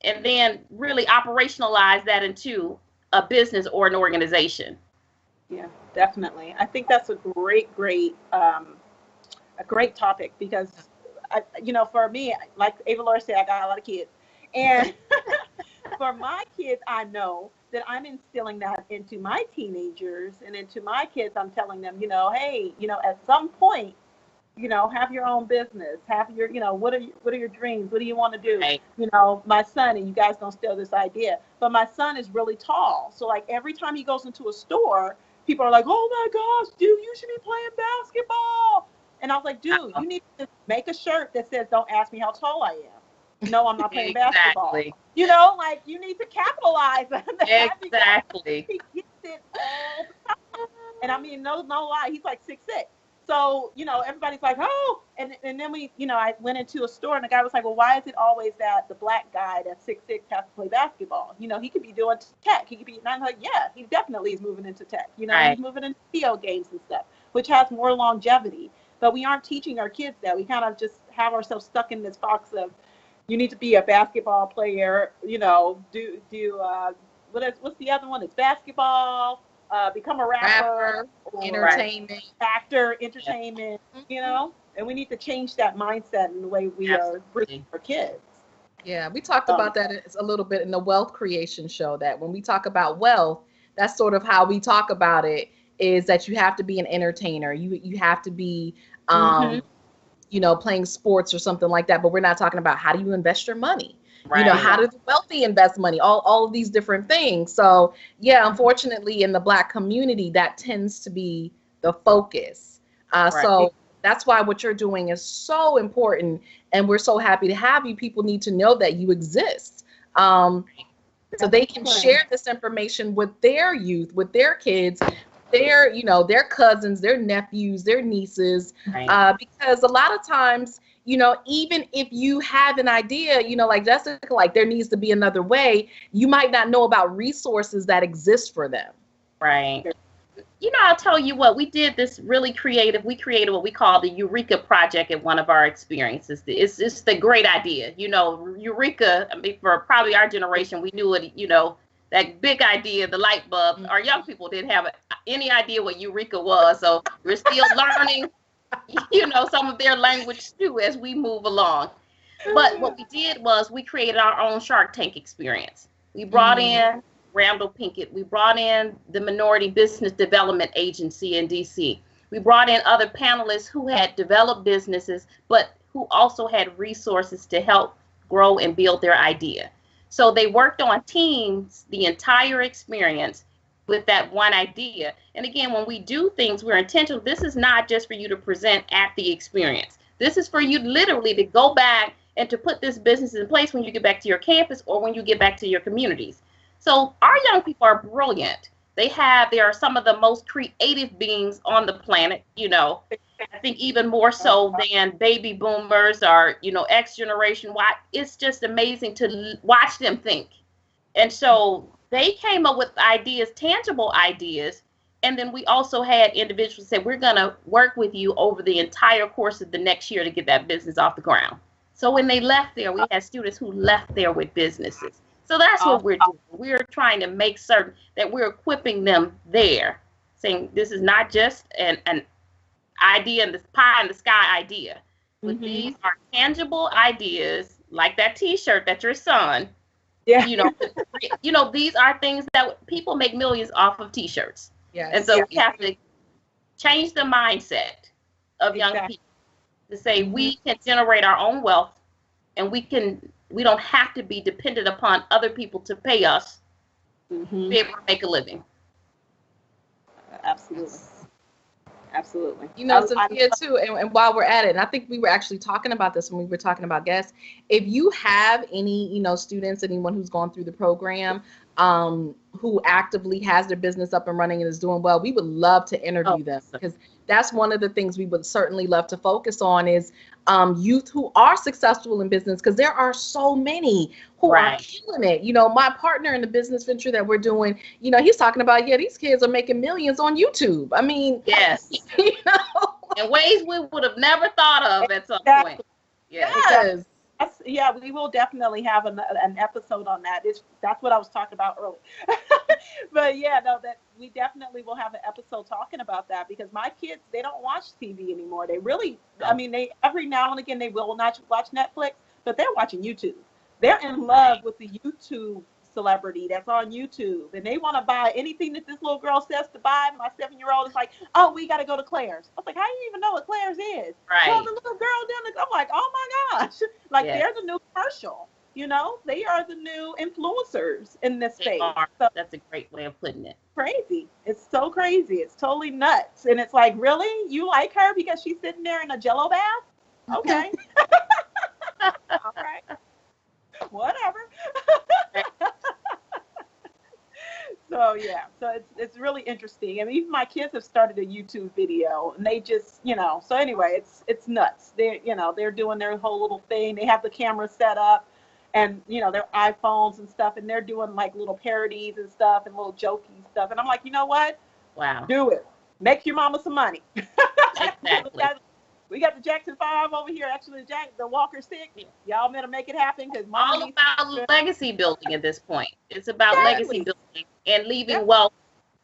S3: and then really operationalize that into a business or an organization.
S2: Yeah, definitely. I think that's a great topic, because for me, like Avalaura said, I got a lot of kids. And for my kids, I know that I'm instilling that into my teenagers and into my kids. I'm telling them, hey, at some point, have your own business, have your, what are your dreams? What do you want to do?
S3: Right.
S2: My son, and you guys don't steal this idea, but my son is really tall. So like every time he goes into a store, people are like, oh my gosh, dude, you should be playing basketball. And I was like, dude, you need to make a shirt that says, don't ask me how tall I am. No, I'm not playing basketball. Like you need to capitalize on that.
S3: Exactly.
S2: He gets it all the time. And I mean, no lie, he's like 6'6". So, everybody's like, oh, and then we, I went into a store and the guy was like, well, why is it always that the black guy that's 6'6" has to play basketball? He could be doing tech. He could be, and I'm like, yeah, he definitely is moving into tech.
S3: Right.
S2: He's moving into video games and stuff, which has more longevity. But we aren't teaching our kids that. We kind of just have ourselves stuck in this box of, you need to be a basketball player, what's the other one? It's basketball, become a rapper
S1: entertainment,
S2: actor, entertainment, and we need to change that mindset in the way we are bringing our kids.
S1: Yeah, we talked about that a little bit in the wealth creation show, that when we talk about wealth, that's sort of how we talk about it, is that you have to be an entertainer. You have to be, playing sports or something like that. But we're not talking about how do you invest your money. Right. How do the wealthy invest money? All of these different things. So yeah, unfortunately, in the Black community, that tends to be the focus. So that's why what you're doing is so important, and we're so happy to have you. People need to know that you exist. So they can share this information with their youth, with their kids, their cousins, their nephews, their nieces, because a lot of times, even if you have an idea, like Jessica, like there needs to be another way, you might not know about resources that exist for them.
S3: Right. You know, I'll tell you what, we did this really creative. We created what we call the Eureka Project at one of our experiences. It's the great idea. You know, Eureka, I mean, for probably our generation, we knew it, you know, that big idea, the light bulb. Our young people didn't have any idea what Eureka was. So we're still learning, you know, some of their language too as we move along. But what we did was we created our own Shark Tank experience. We brought in Randall Pinkett. We brought in the Minority Business Development Agency in DC. We brought in other panelists who had developed businesses, but who also had resources to help grow and build their idea. So they worked on teams the entire experience with that one idea. And again, when we do things, we're intentional. This is not just for you to present at the experience. This is for you literally to go back and to put this business in place when you get back to your campus or when you get back to your communities. So our young people are brilliant. They are some of the most creative beings on the planet, you know. I think even more so than baby boomers or, you know, X generation. It's just amazing to watch them think. And so they came up with ideas, tangible ideas. And then we also had individuals say, we're going to work with you over the entire course of the next year to get that business off the ground. So when they left there, we had students who left there with businesses. So that's what we're doing. We're trying to make certain that we're equipping them there, saying this is not just an idea in the pie in the sky idea, but these are tangible ideas, like that T-shirt that your son, you know, these are things that people make millions off of T-shirts. Yes. And so we have to change the mindset of young people to say we can generate our own wealth, and we don't have to be dependent upon other people to pay us to be able to make a living.
S2: Absolutely.
S1: You know, Zephia, too, and while we're at it, and I think we were actually talking about this when we were talking about guests, if you have any, you know, students, anyone who's gone through the program, who actively has their business up and running and is doing well, we would love to interview them, because that's one of the things we would certainly love to focus on is youth who are successful in business, because there are so many who are killing it. You know, my partner in the business venture that we're doing, you know, he's talking about, these kids are making millions on YouTube. I mean, you know,
S3: in ways we would have never thought of at some point.
S2: Yes. Yeah, we will definitely have an episode on that. That's what I was talking about earlier. But yeah, no, that we definitely will have an episode talking about that, because my kids, they don't watch TV anymore. They really, I mean, they every now and again they will not watch Netflix, but they're watching YouTube. They're in love with the YouTube celebrity that's on YouTube, and they want to buy anything that this little girl says to buy. My 7-year-old is like, "Oh, we got to go to Claire's." I was like, "How do you even know what Claire's is?" Well, the little girl down there, I'm like, "Oh my gosh!" Like they're the new commercial. You know, they are the new influencers in this space. So,
S3: that's a great way of putting it.
S2: Crazy! It's so crazy. It's totally nuts, and it's like, really, you like her because she's sitting there in a Jello bath? Okay. All right. Whatever. So yeah, so it's really interesting. I mean, even my kids have started a YouTube video, and they just, you know. So anyway, it's nuts. They're doing their whole little thing. They have the camera set up, and you know, their iPhones and stuff, and they're doing like little parodies and stuff and little jokey stuff. And I'm like, you know what?
S3: Wow.
S2: Do it. Make your mama some money.
S3: Exactly.
S2: We got the Jackson 5 over here. Actually, the Walker 6. Y'all better make it happen, because
S3: all about legacy building at this point. It's about legacy building and leaving wealth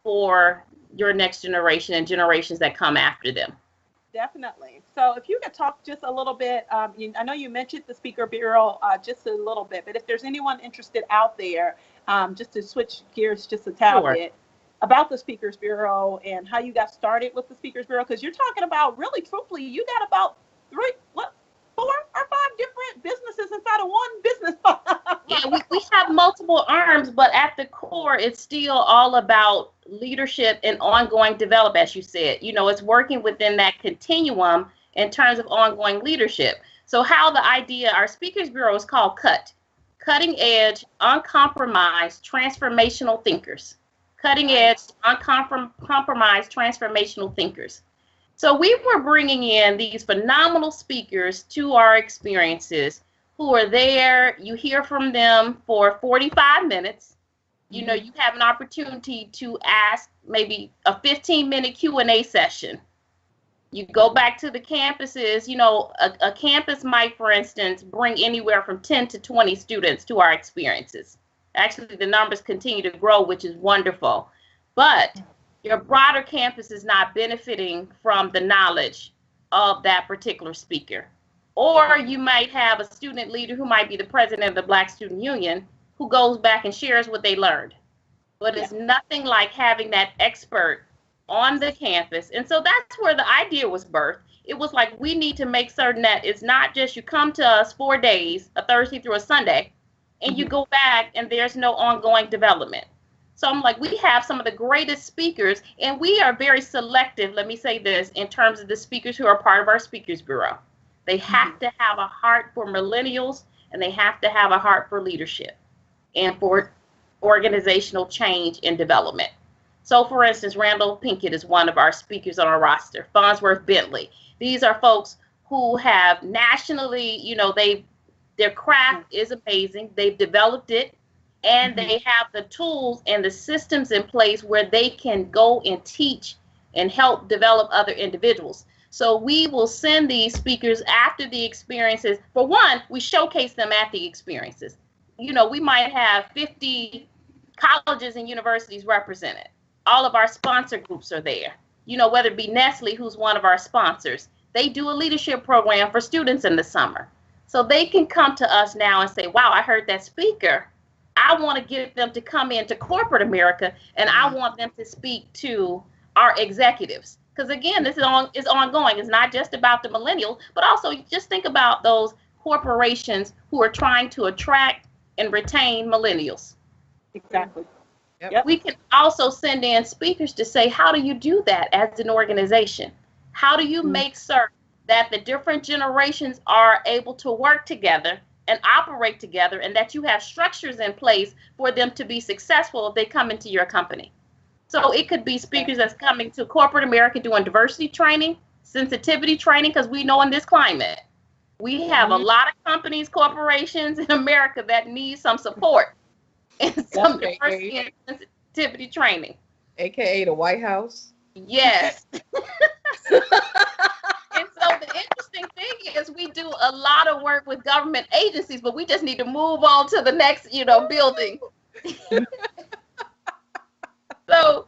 S3: for your next generation and generations that come after them.
S2: Definitely. So if you could talk just a little bit, I know you mentioned the Speaker Bureau just a little bit, but if there's anyone interested out there, just to switch gears just a tad bit, about the Speakers Bureau and how you got started with the Speakers Bureau, because you're talking about, really truthfully, you got about 4 or 5 different businesses inside of one business.
S3: Yeah, we have multiple arms, but at the core, it's still all about leadership and ongoing development, as you said. You know, it's working within that continuum in terms of ongoing leadership. So how the idea, our Speakers Bureau is called CUT, Cutting Edge, Uncompromised, Transformational Thinkers. Cutting edge, uncompromised, transformational thinkers. So we were bringing in these phenomenal speakers to our experiences who are there. You hear from them for 45 minutes. You know, you have an opportunity to ask maybe a 15-minute Q&A session. You go back to the campuses, you know, a campus might, for instance, bring anywhere from 10 to 20 students to our experiences. Actually, the numbers continue to grow, which is wonderful. But your broader campus is not benefiting from the knowledge of that particular speaker. Or you might have a student leader who might be the president of the Black Student Union who goes back and shares what they learned. But it's nothing like having that expert on the campus. And so that's where the idea was birthed. It was like, we need to make certain that it's not just you come to us 4 days, a Thursday through a Sunday, and you go back and there's no ongoing development. So I'm like, we have some of the greatest speakers, and we are very selective, let me say this, in terms of the speakers who are part of our Speakers Bureau. They have to have a heart for millennials, and they have to have a heart for leadership and for organizational change and development. So, for instance, Randall Pinkett is one of our speakers on our roster. Farnsworth Bentley. These are folks who have nationally, you know, their craft is amazing. They've developed it, and they have the tools and the systems in place where they can go and teach and help develop other individuals. So we will send these speakers after the experiences. For one, we showcase them at the experiences. You know, we might have 50 colleges and universities represented. All of our sponsor groups are there. You know, whether it be Nestle, who's one of our sponsors, they do a leadership program for students in the summer. So they can come to us now and say, wow, I heard that speaker. I want to get them to come into corporate America, and I want them to speak to our executives. Because again, this is ongoing. It's not just about the millennials, but also just think about those corporations who are trying to attract and retain millennials.
S2: Exactly.
S3: Yep. We can also send in speakers to say, how do you do that as an organization? How do you make certain that the different generations are able to work together and operate together, and that you have structures in place for them to be successful if they come into your company? So it could be speakers that's coming to corporate America doing diversity training, sensitivity training, because we know in this climate, we have a lot of companies, corporations in America that need some support and some diversity and sensitivity training.
S1: AKA the White House.
S3: Yes. And so the interesting thing is we do a lot of work with government agencies, but we just need to move on to the next, you know, building. So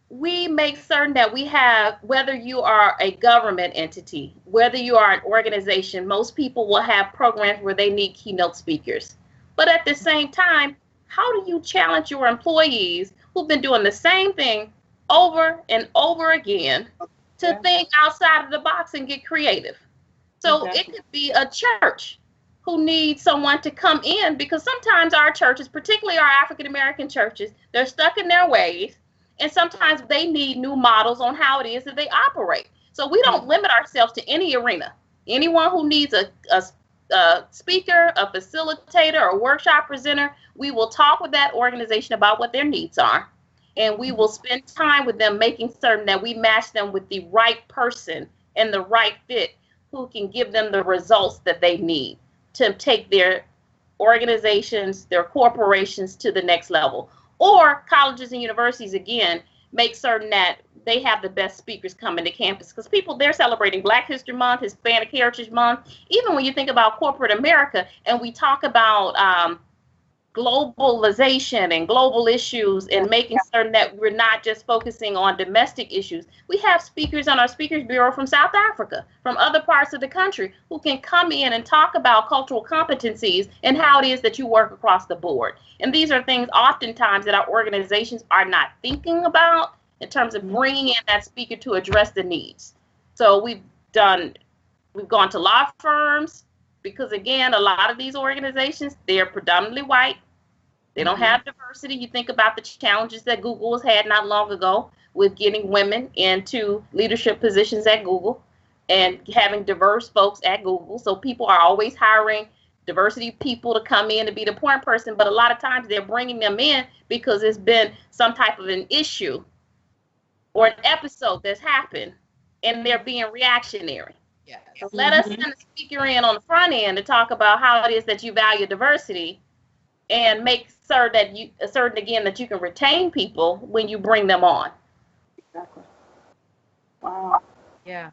S3: we make certain that we have, whether you are a government entity, whether you are an organization, most people will have programs where they need keynote speakers. But at the same time, how do you challenge your employees who've been doing the same thing over and over again to think outside of the box and get creative? So it could be a church who needs someone to come in, because sometimes our churches, particularly our African-American churches, they're stuck in their ways. And sometimes they need new models on how it is that they operate. So we don't limit ourselves to any arena. Anyone who needs a speaker, a facilitator, a workshop presenter, we will talk with that organization about what their needs are. And we will spend time with them, making certain that we match them with the right person and the right fit who can give them the results that they need to take their organizations, their corporations to the next level. Or colleges and universities, again, make certain that they have the best speakers coming to campus, because people, they're celebrating Black History Month, Hispanic Heritage Month. Even when you think about corporate America and we talk about globalization and global issues and making certain that we're not just focusing on domestic issues. We have speakers on our Speakers Bureau from South Africa, from other parts of the country, who can come in and talk about cultural competencies and how it is that you work across the board. And these are things oftentimes that our organizations are not thinking about in terms of bringing in that speaker to address the needs. So we've gone to law firms, because again, a lot of these organizations, they're predominantly white. They don't have diversity. You think about the challenges that Google has had not long ago with getting women into leadership positions at Google and having diverse folks at Google. So people are always hiring diversity people to come in to be the point person, but a lot of times they're bringing them in because it's been some type of an issue or an episode that's happened and they're being reactionary. Yeah. So let us send a speaker in on the front end to talk about how it is that you value diversity, and make certain again that you can retain people when you bring them on.
S2: Exactly. Wow.
S1: Yeah.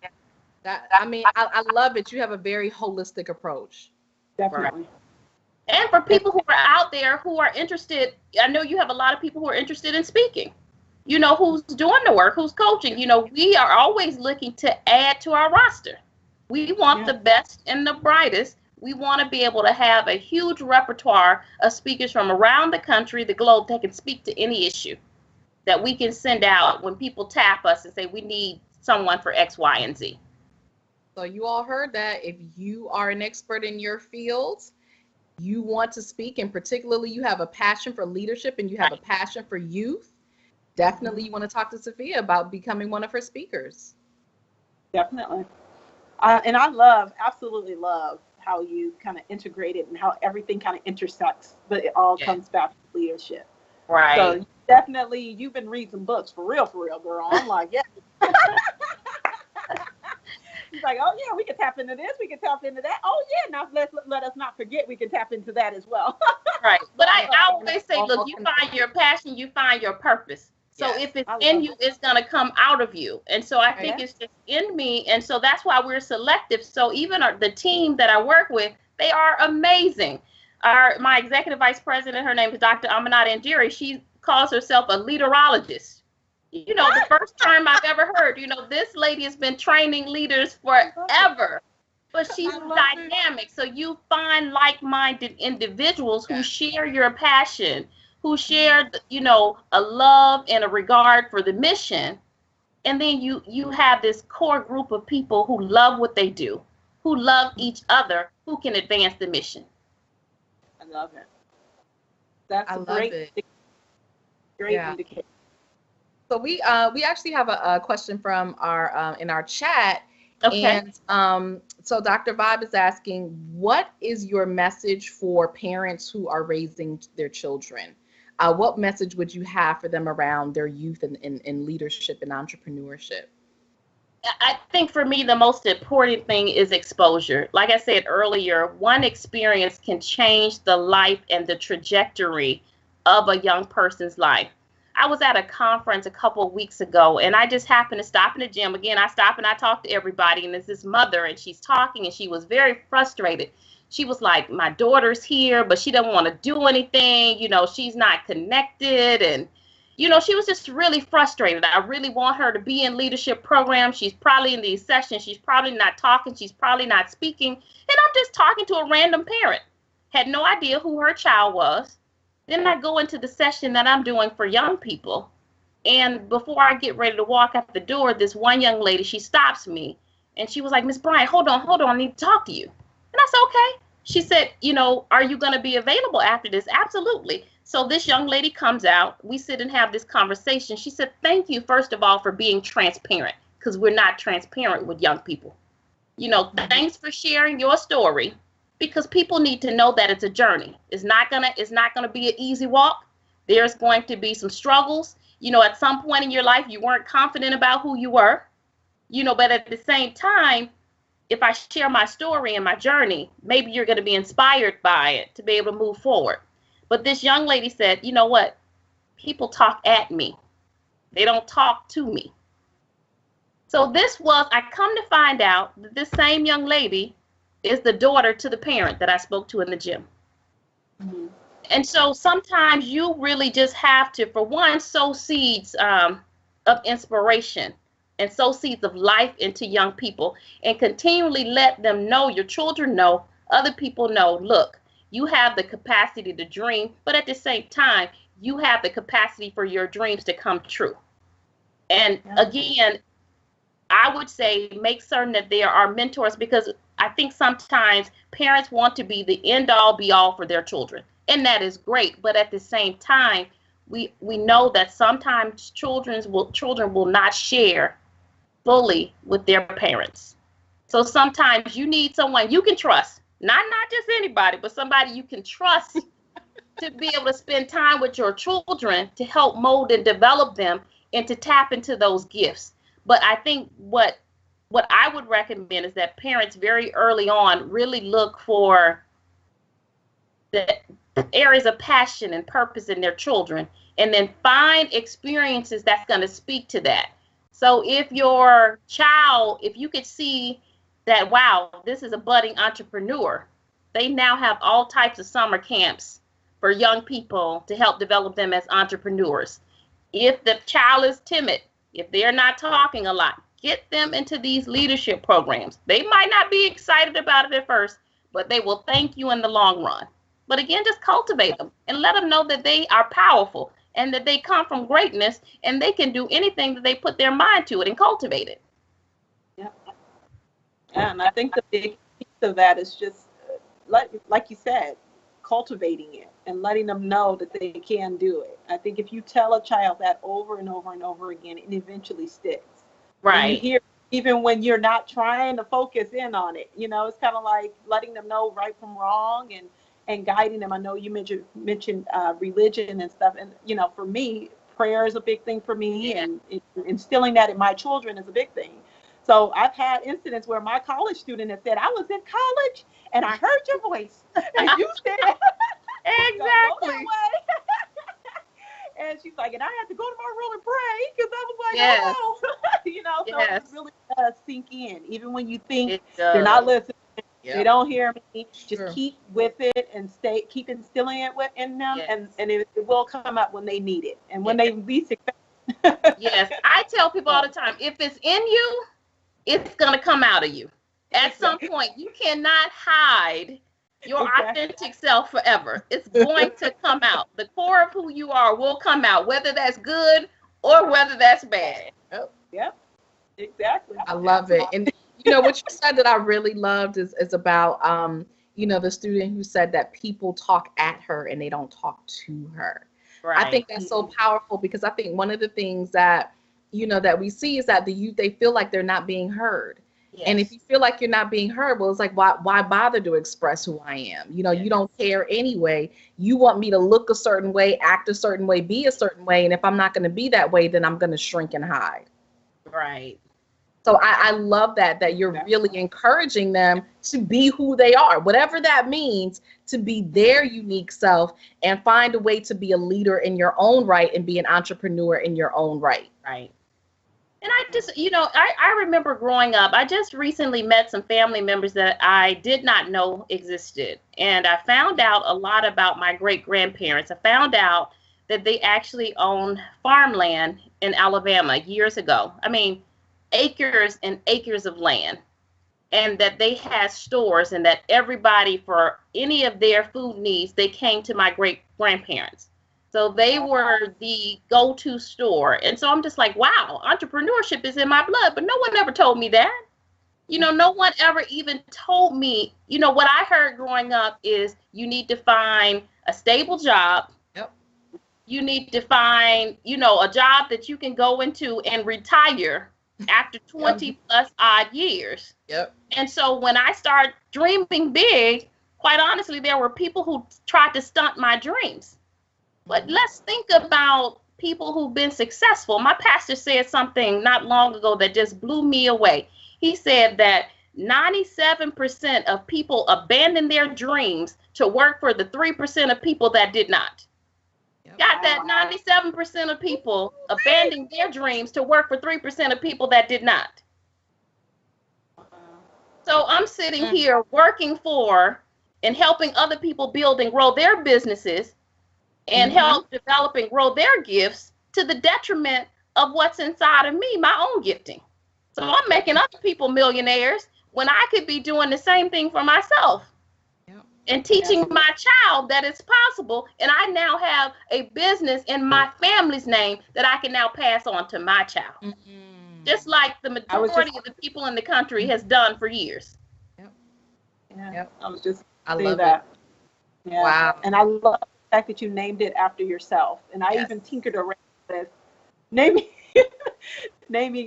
S1: I love it. You have a very holistic approach.
S2: Definitely.
S3: Right. And for people who are out there who are interested, I know you have a lot of people who are interested in speaking. You know, who's doing the work, who's coaching. You know, we are always looking to add to our roster. We want the best and the brightest. We want to be able to have a huge repertoire of speakers from around the country, the globe, that can speak to any issue that we can send out when people tap us and say, we need someone for X, Y, and Z.
S1: So you all heard that. If you are an expert in your field, you want to speak, and particularly you have a passion for leadership and you have a passion for youth, definitely you want to talk to Zephia about becoming one of her speakers.
S2: Definitely. And I absolutely love how you kind of integrate it and how everything kind of intersects, but it all comes back to leadership.
S3: Right.
S2: So definitely, you've been reading some books for real, girl. I'm like, yeah. He's like, oh yeah, we can tap into this, we can tap into that. Oh yeah, now let us not forget we can tap into that as well.
S3: Right. But I always say, look, you find your passion, you find your purpose. So if it's in you, it's going to come out of you. And so I think it's just in me. And so that's why we're selective. So even the team that I work with, they are amazing. My executive vice president, her name is Dr. Amanat Anjiri. She calls herself a leaderologist. You know, the first term I've ever heard. You know, this lady has been training leaders forever. But she's dynamic. So you find like-minded individuals who share your passion, who share, you know, a love and a regard for the mission. And then you have this core group of people who love what they do, who love each other, who can advance the mission.
S2: I love it. That's a great indicator.
S1: So we actually have a question from our in our chat.
S3: Okay.
S1: And so Dr. Vibe is asking, what is your message for parents who are raising their children? What message would you have for them around their youth and leadership and entrepreneurship?
S3: I think for me, the most important thing is exposure. Like I said earlier, one experience can change the life and the trajectory of a young person's life. I was at a conference a couple of weeks ago, and I just happened to stop in the gym. Again, I stop and I talk to everybody, and there's this mother, and she's talking, and she was very frustrated. She was like, my daughter's here, but she doesn't want to do anything. You know, she's not connected. And, you know, she was just really frustrated. I really want her to be in leadership programs. She's probably in these sessions. She's probably not talking. She's probably not speaking. And I'm just talking to a random parent. Had no idea who her child was. Then I go into the session that I'm doing for young people. And before I get ready to walk out the door, this one young lady, she stops me. And she was like, Miss Bryant, hold on, I need to talk to you. And I said, okay. She said, you know, are you going to be available after this? Absolutely. So this young lady comes out. We sit and have this conversation. She said, thank you, first of all, for being transparent, because we're not transparent with young people. You know, thanks for sharing your story, because people need to know that it's a journey. It's not gonna be an easy walk. There's going to be some struggles. You know, at some point in your life, you weren't confident about who you were, you know, but at the same time, if I share my story and my journey, maybe you're going to be inspired by it to be able to move forward. But this young lady said, you know what? People talk at me. They don't talk to me. So I come to find out that this same young lady is the daughter to the parent that I spoke to in the gym. Mm-hmm. And so sometimes you really just have to, for one, sow seeds of inspiration and sow seeds of life into young people, and continually let them know, your children know, other people know, look, you have the capacity to dream, but at the same time, you have the capacity for your dreams to come true. And again, I would say make certain that there are mentors, because I think sometimes parents want to be the end all be all for their children. And that is great. But at the same time, we know that sometimes children will not share fully with their parents. So sometimes you need someone you can trust, not just anybody, but somebody you can trust to be able to spend time with your children to help mold and develop them and to tap into those gifts. But I think what I would recommend is that parents very early on really look for the areas of passion and purpose in their children, and then find experiences that's going to speak to that. So if your child, if you could see that, wow, this is a budding entrepreneur, they now have all types of summer camps for young people to help develop them as entrepreneurs. If the child is timid, if they're not talking a lot, get them into these leadership programs. They might not be excited about it at first, but they will thank you in the long run. But again, just cultivate them and let them know that they are powerful and that they come from greatness and they can do anything that they put their mind to it and cultivate it.
S2: Yeah. And I think the big piece of that is just, like you said, cultivating it and letting them know that they can do it. I think if you tell a child that over and over and over again, it eventually sticks.
S3: Right.
S2: And you hear, even when you're not trying to focus in on it, you know, it's kind of like letting them know right from wrong and guiding them. I know you mentioned religion and stuff. And, you know, for me, prayer is a big thing for me, and instilling that in my children is a big thing. So I've had incidents where my college student has said, I was in college and I heard your voice. And you said,
S3: exactly.
S2: And she's like, and I had to go to my room and pray because I was like,
S3: yes.
S2: oh, you know, so
S3: yes.
S2: it really does sink in. Even when you think they're not listening, they don't hear me, just keep with it and keep instilling it in them, and it will come up when they need it and when they least expect it.
S3: Yes, I tell people all the time, if it's in you, it's going to come out of you. At some point, you cannot hide your authentic self forever. It's going to come out. The core of who you are will come out, whether that's good or whether that's bad.
S2: Yep, exactly.
S1: I love it. And you know what you said that I really loved is about you know, the student who said that people talk at her and they don't talk to her. Right. I think that's so powerful, because I think one of the things that, you know, that we see is that the youth, they feel like they're not being heard. Yes. And if you feel like you're not being heard, well, it's like, why bother to express who I am? You know, you don't care anyway. You want me to look a certain way, act a certain way, be a certain way. And if I'm not going to be that way, then I'm going to shrink and hide.
S3: Right.
S1: So I love that you're really encouraging them to be who they are, whatever that means, to be their unique self and find a way to be a leader in your own right and be an entrepreneur in your own right.
S3: Right. And I just, you know, I remember growing up, I just recently met some family members that I did not know existed. And I found out a lot about my great-grandparents. I found out that they actually owned farmland in Alabama years ago. I mean, acres and acres of land, and that they had stores, and that everybody, for any of their food needs, they came to my great-grandparents. So they were the go-to store. And so I'm just like, wow, entrepreneurship is in my blood. But no one ever told me that. You know, no one ever even told me, you know, what I heard growing up is you need to find a stable job. Yep. You need to find, you know, a job that you can go into and retire after 20 plus odd years. Yep. And so when I started dreaming big, quite honestly, there were people who tried to stunt my dreams. But let's think about people who've been successful. My pastor said something not long ago that just blew me away. He said that 97% of people abandon their dreams to work for the 3% of people that did not. Yep. Got that? 97% of people abandoning their dreams to work for 3% of people that did not. So I'm sitting here working for and helping other people build and grow their businesses and help develop and grow their gifts to the detriment of what's inside of me, my own gifting. So I'm making other people millionaires when I could be doing the same thing for myself. Yep. And teaching my child that it's possible. And I now have a business in my family's name that I can now pass on to my child. Mm-hmm. Just like the majority of the people in the country has done for years.
S2: Yep. Yeah. Yep. I
S1: love
S2: that.
S1: It.
S2: Yeah.
S1: Wow.
S2: And I love the fact that you named it after yourself. And I even tinkered around with naming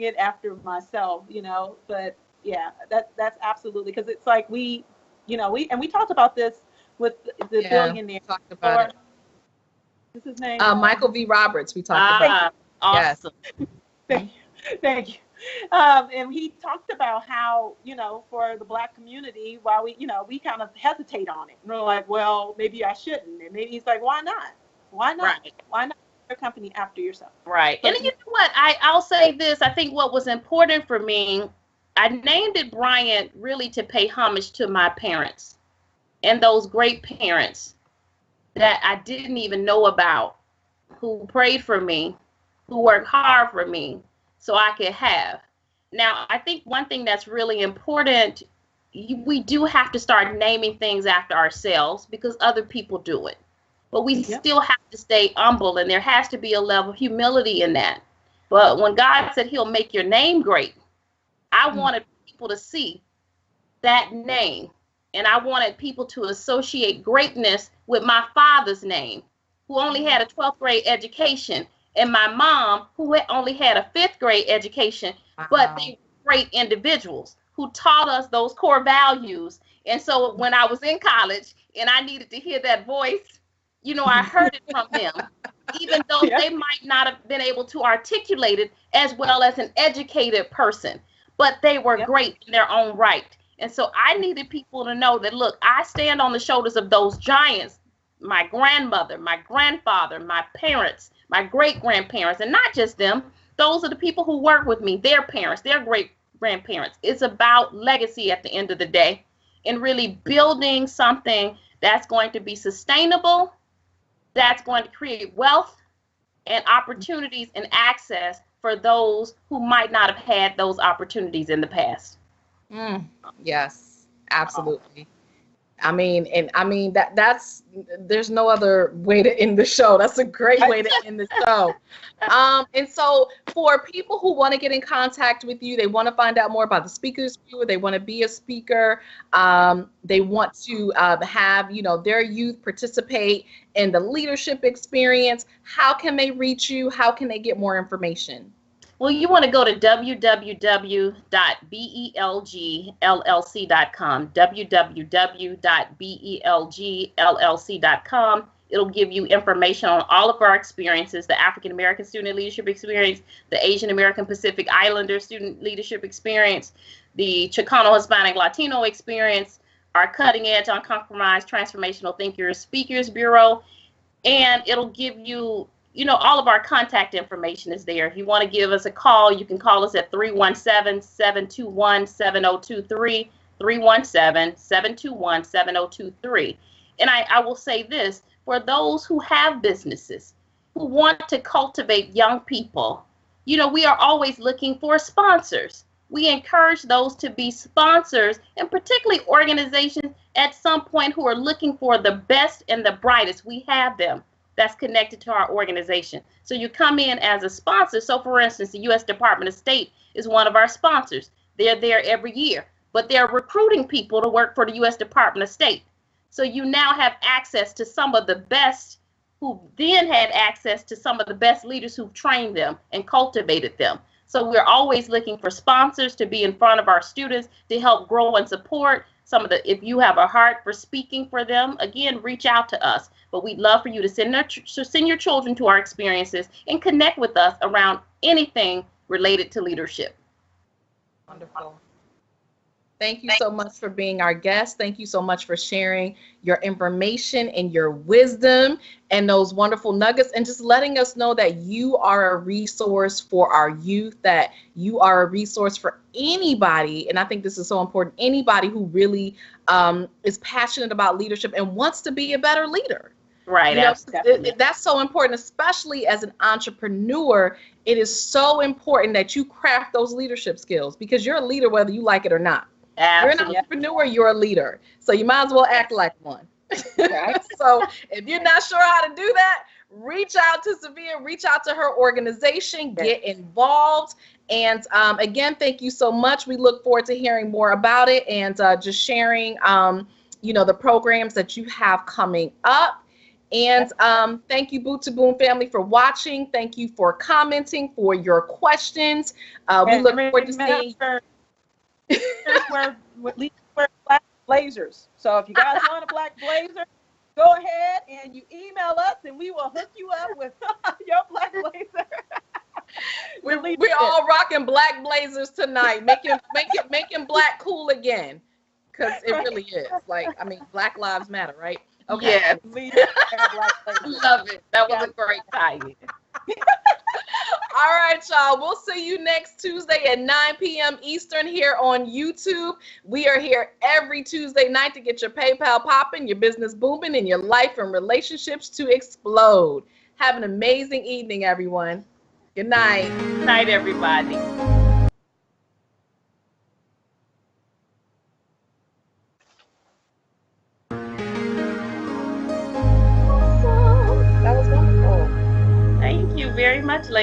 S2: it after myself, you know. But yeah, that's absolutely, because it's like we talked about this with the billionaire.
S1: We talked about it.
S2: What's his name?
S1: Michael V. Roberts. We talked about it.
S3: Awesome.
S2: Thank you. And he talked about how, for the Black community, while we kind of hesitate on it. And we're like, well, maybe I shouldn't. And maybe he's like, why not? Why not?
S3: Right.
S2: Why not your company after yourself?
S3: Right.
S2: But,
S3: and you know what? I'll say this. I think what was important for me, I named it Bryant really to pay homage to my parents and those great parents that I didn't even know about, who prayed for me, who worked hard for me so I could have. Now, I think one thing that's really important, we do have to start naming things after ourselves because other people do it. But we still have to stay humble, and there has to be a level of humility in that. But when God said he'll make your name great, I wanted people to see that name. And I wanted people to associate greatness with my father's name, who only had a 12th grade education, and my mom, who only had a 5th grade education, but they were great individuals who taught us those core values. And so when I was in college and I needed to hear that voice, I heard it from them, even though they might not have been able to articulate it as well as an educated person, but they were great in their own right. And so I needed people to know that, look, I stand on the shoulders of those giants, my grandmother, my grandfather, my parents, my great-grandparents, and not just them. Those are the people who work with me, their parents, their great-grandparents. It's about legacy at the end of the day and really building something that's going to be sustainable, that's going to create wealth and opportunities and access for those who might not have had those opportunities in the past.
S1: Yes, absolutely. That's there's no other way to end the show. That's a great way to end the show. And so for people who want to get in contact with you, they want to find out more about the Speakers Viewer, they want to be a speaker, they want to have, their youth participate in the leadership experience. How can they reach you? How can they get more information?
S3: Well, you want to go to www.belgllc.com, www.belgllc.com. It'll give you information on all of our experiences, the African American Student Leadership Experience, the Asian American Pacific Islander Student Leadership Experience, the Chicano Hispanic Latino Experience, our Cutting Edge Uncompromised Transformational Thinkers Speakers Bureau, and it'll give you all of our contact information is there. If you want to give us a call, you can call us at 317-721-7023, 317-721-7023. And I will say this, for those who have businesses, who want to cultivate young people, we are always looking for sponsors. We encourage those to be sponsors, and particularly organizations at some point who are looking for the best and the brightest. We have them. That's connected to our organization. So you come in as a sponsor. So for instance, the U.S. Department of State is one of our sponsors. They're there every year, but they're recruiting people to work for the U.S. Department of State. So you now have access to some of the best who then had access to some of the best leaders who've trained them and cultivated them. So we're always looking for sponsors to be in front of our students to help grow and support if you have a heart for speaking for them, again, reach out to us. But we'd love for you to send your children to our experiences and connect with us around anything related to leadership.
S1: Wonderful. Thank you so much for being our guest. Thank you so much for sharing your information and your wisdom and those wonderful nuggets, and just letting us know that you are a resource for our youth, that you are a resource for anybody. And I think this is so important. Anybody who really is passionate about leadership and wants to be a better leader.
S3: Right.
S1: That's so important, especially as an entrepreneur. It is so important that you craft those leadership skills, because you're a leader whether you like it or not. Absolutely. You're an entrepreneur, you're a leader. So you might as well act like one. Right? So if you're not sure how to do that, reach out to Zephia, reach out to her organization, get involved. And again, thank you so much. We look forward to hearing more about it and just sharing, the programs that you have coming up. And thank you, Boot2boom family, for watching. Thank you for commenting, for your questions. We look forward to seeing.
S2: wear black blazers. So if you guys want a black blazer, go ahead and you email us and we will hook you up with your black blazer.
S1: We're all rocking black blazers tonight, making black cool again, because it really is. Like, I mean, Black Lives Matter, right? Okay.
S3: Yes. Love it. That was a great tie-in.
S1: All right, y'all. We'll see you next Tuesday at 9 p.m. Eastern here on YouTube. We are here every Tuesday night to get your PayPal popping, your business booming, and your life and relationships to explode. Have an amazing evening, everyone. Good night.
S3: Good night, everybody.
S1: That was wonderful.
S3: Thank you very much, ladies.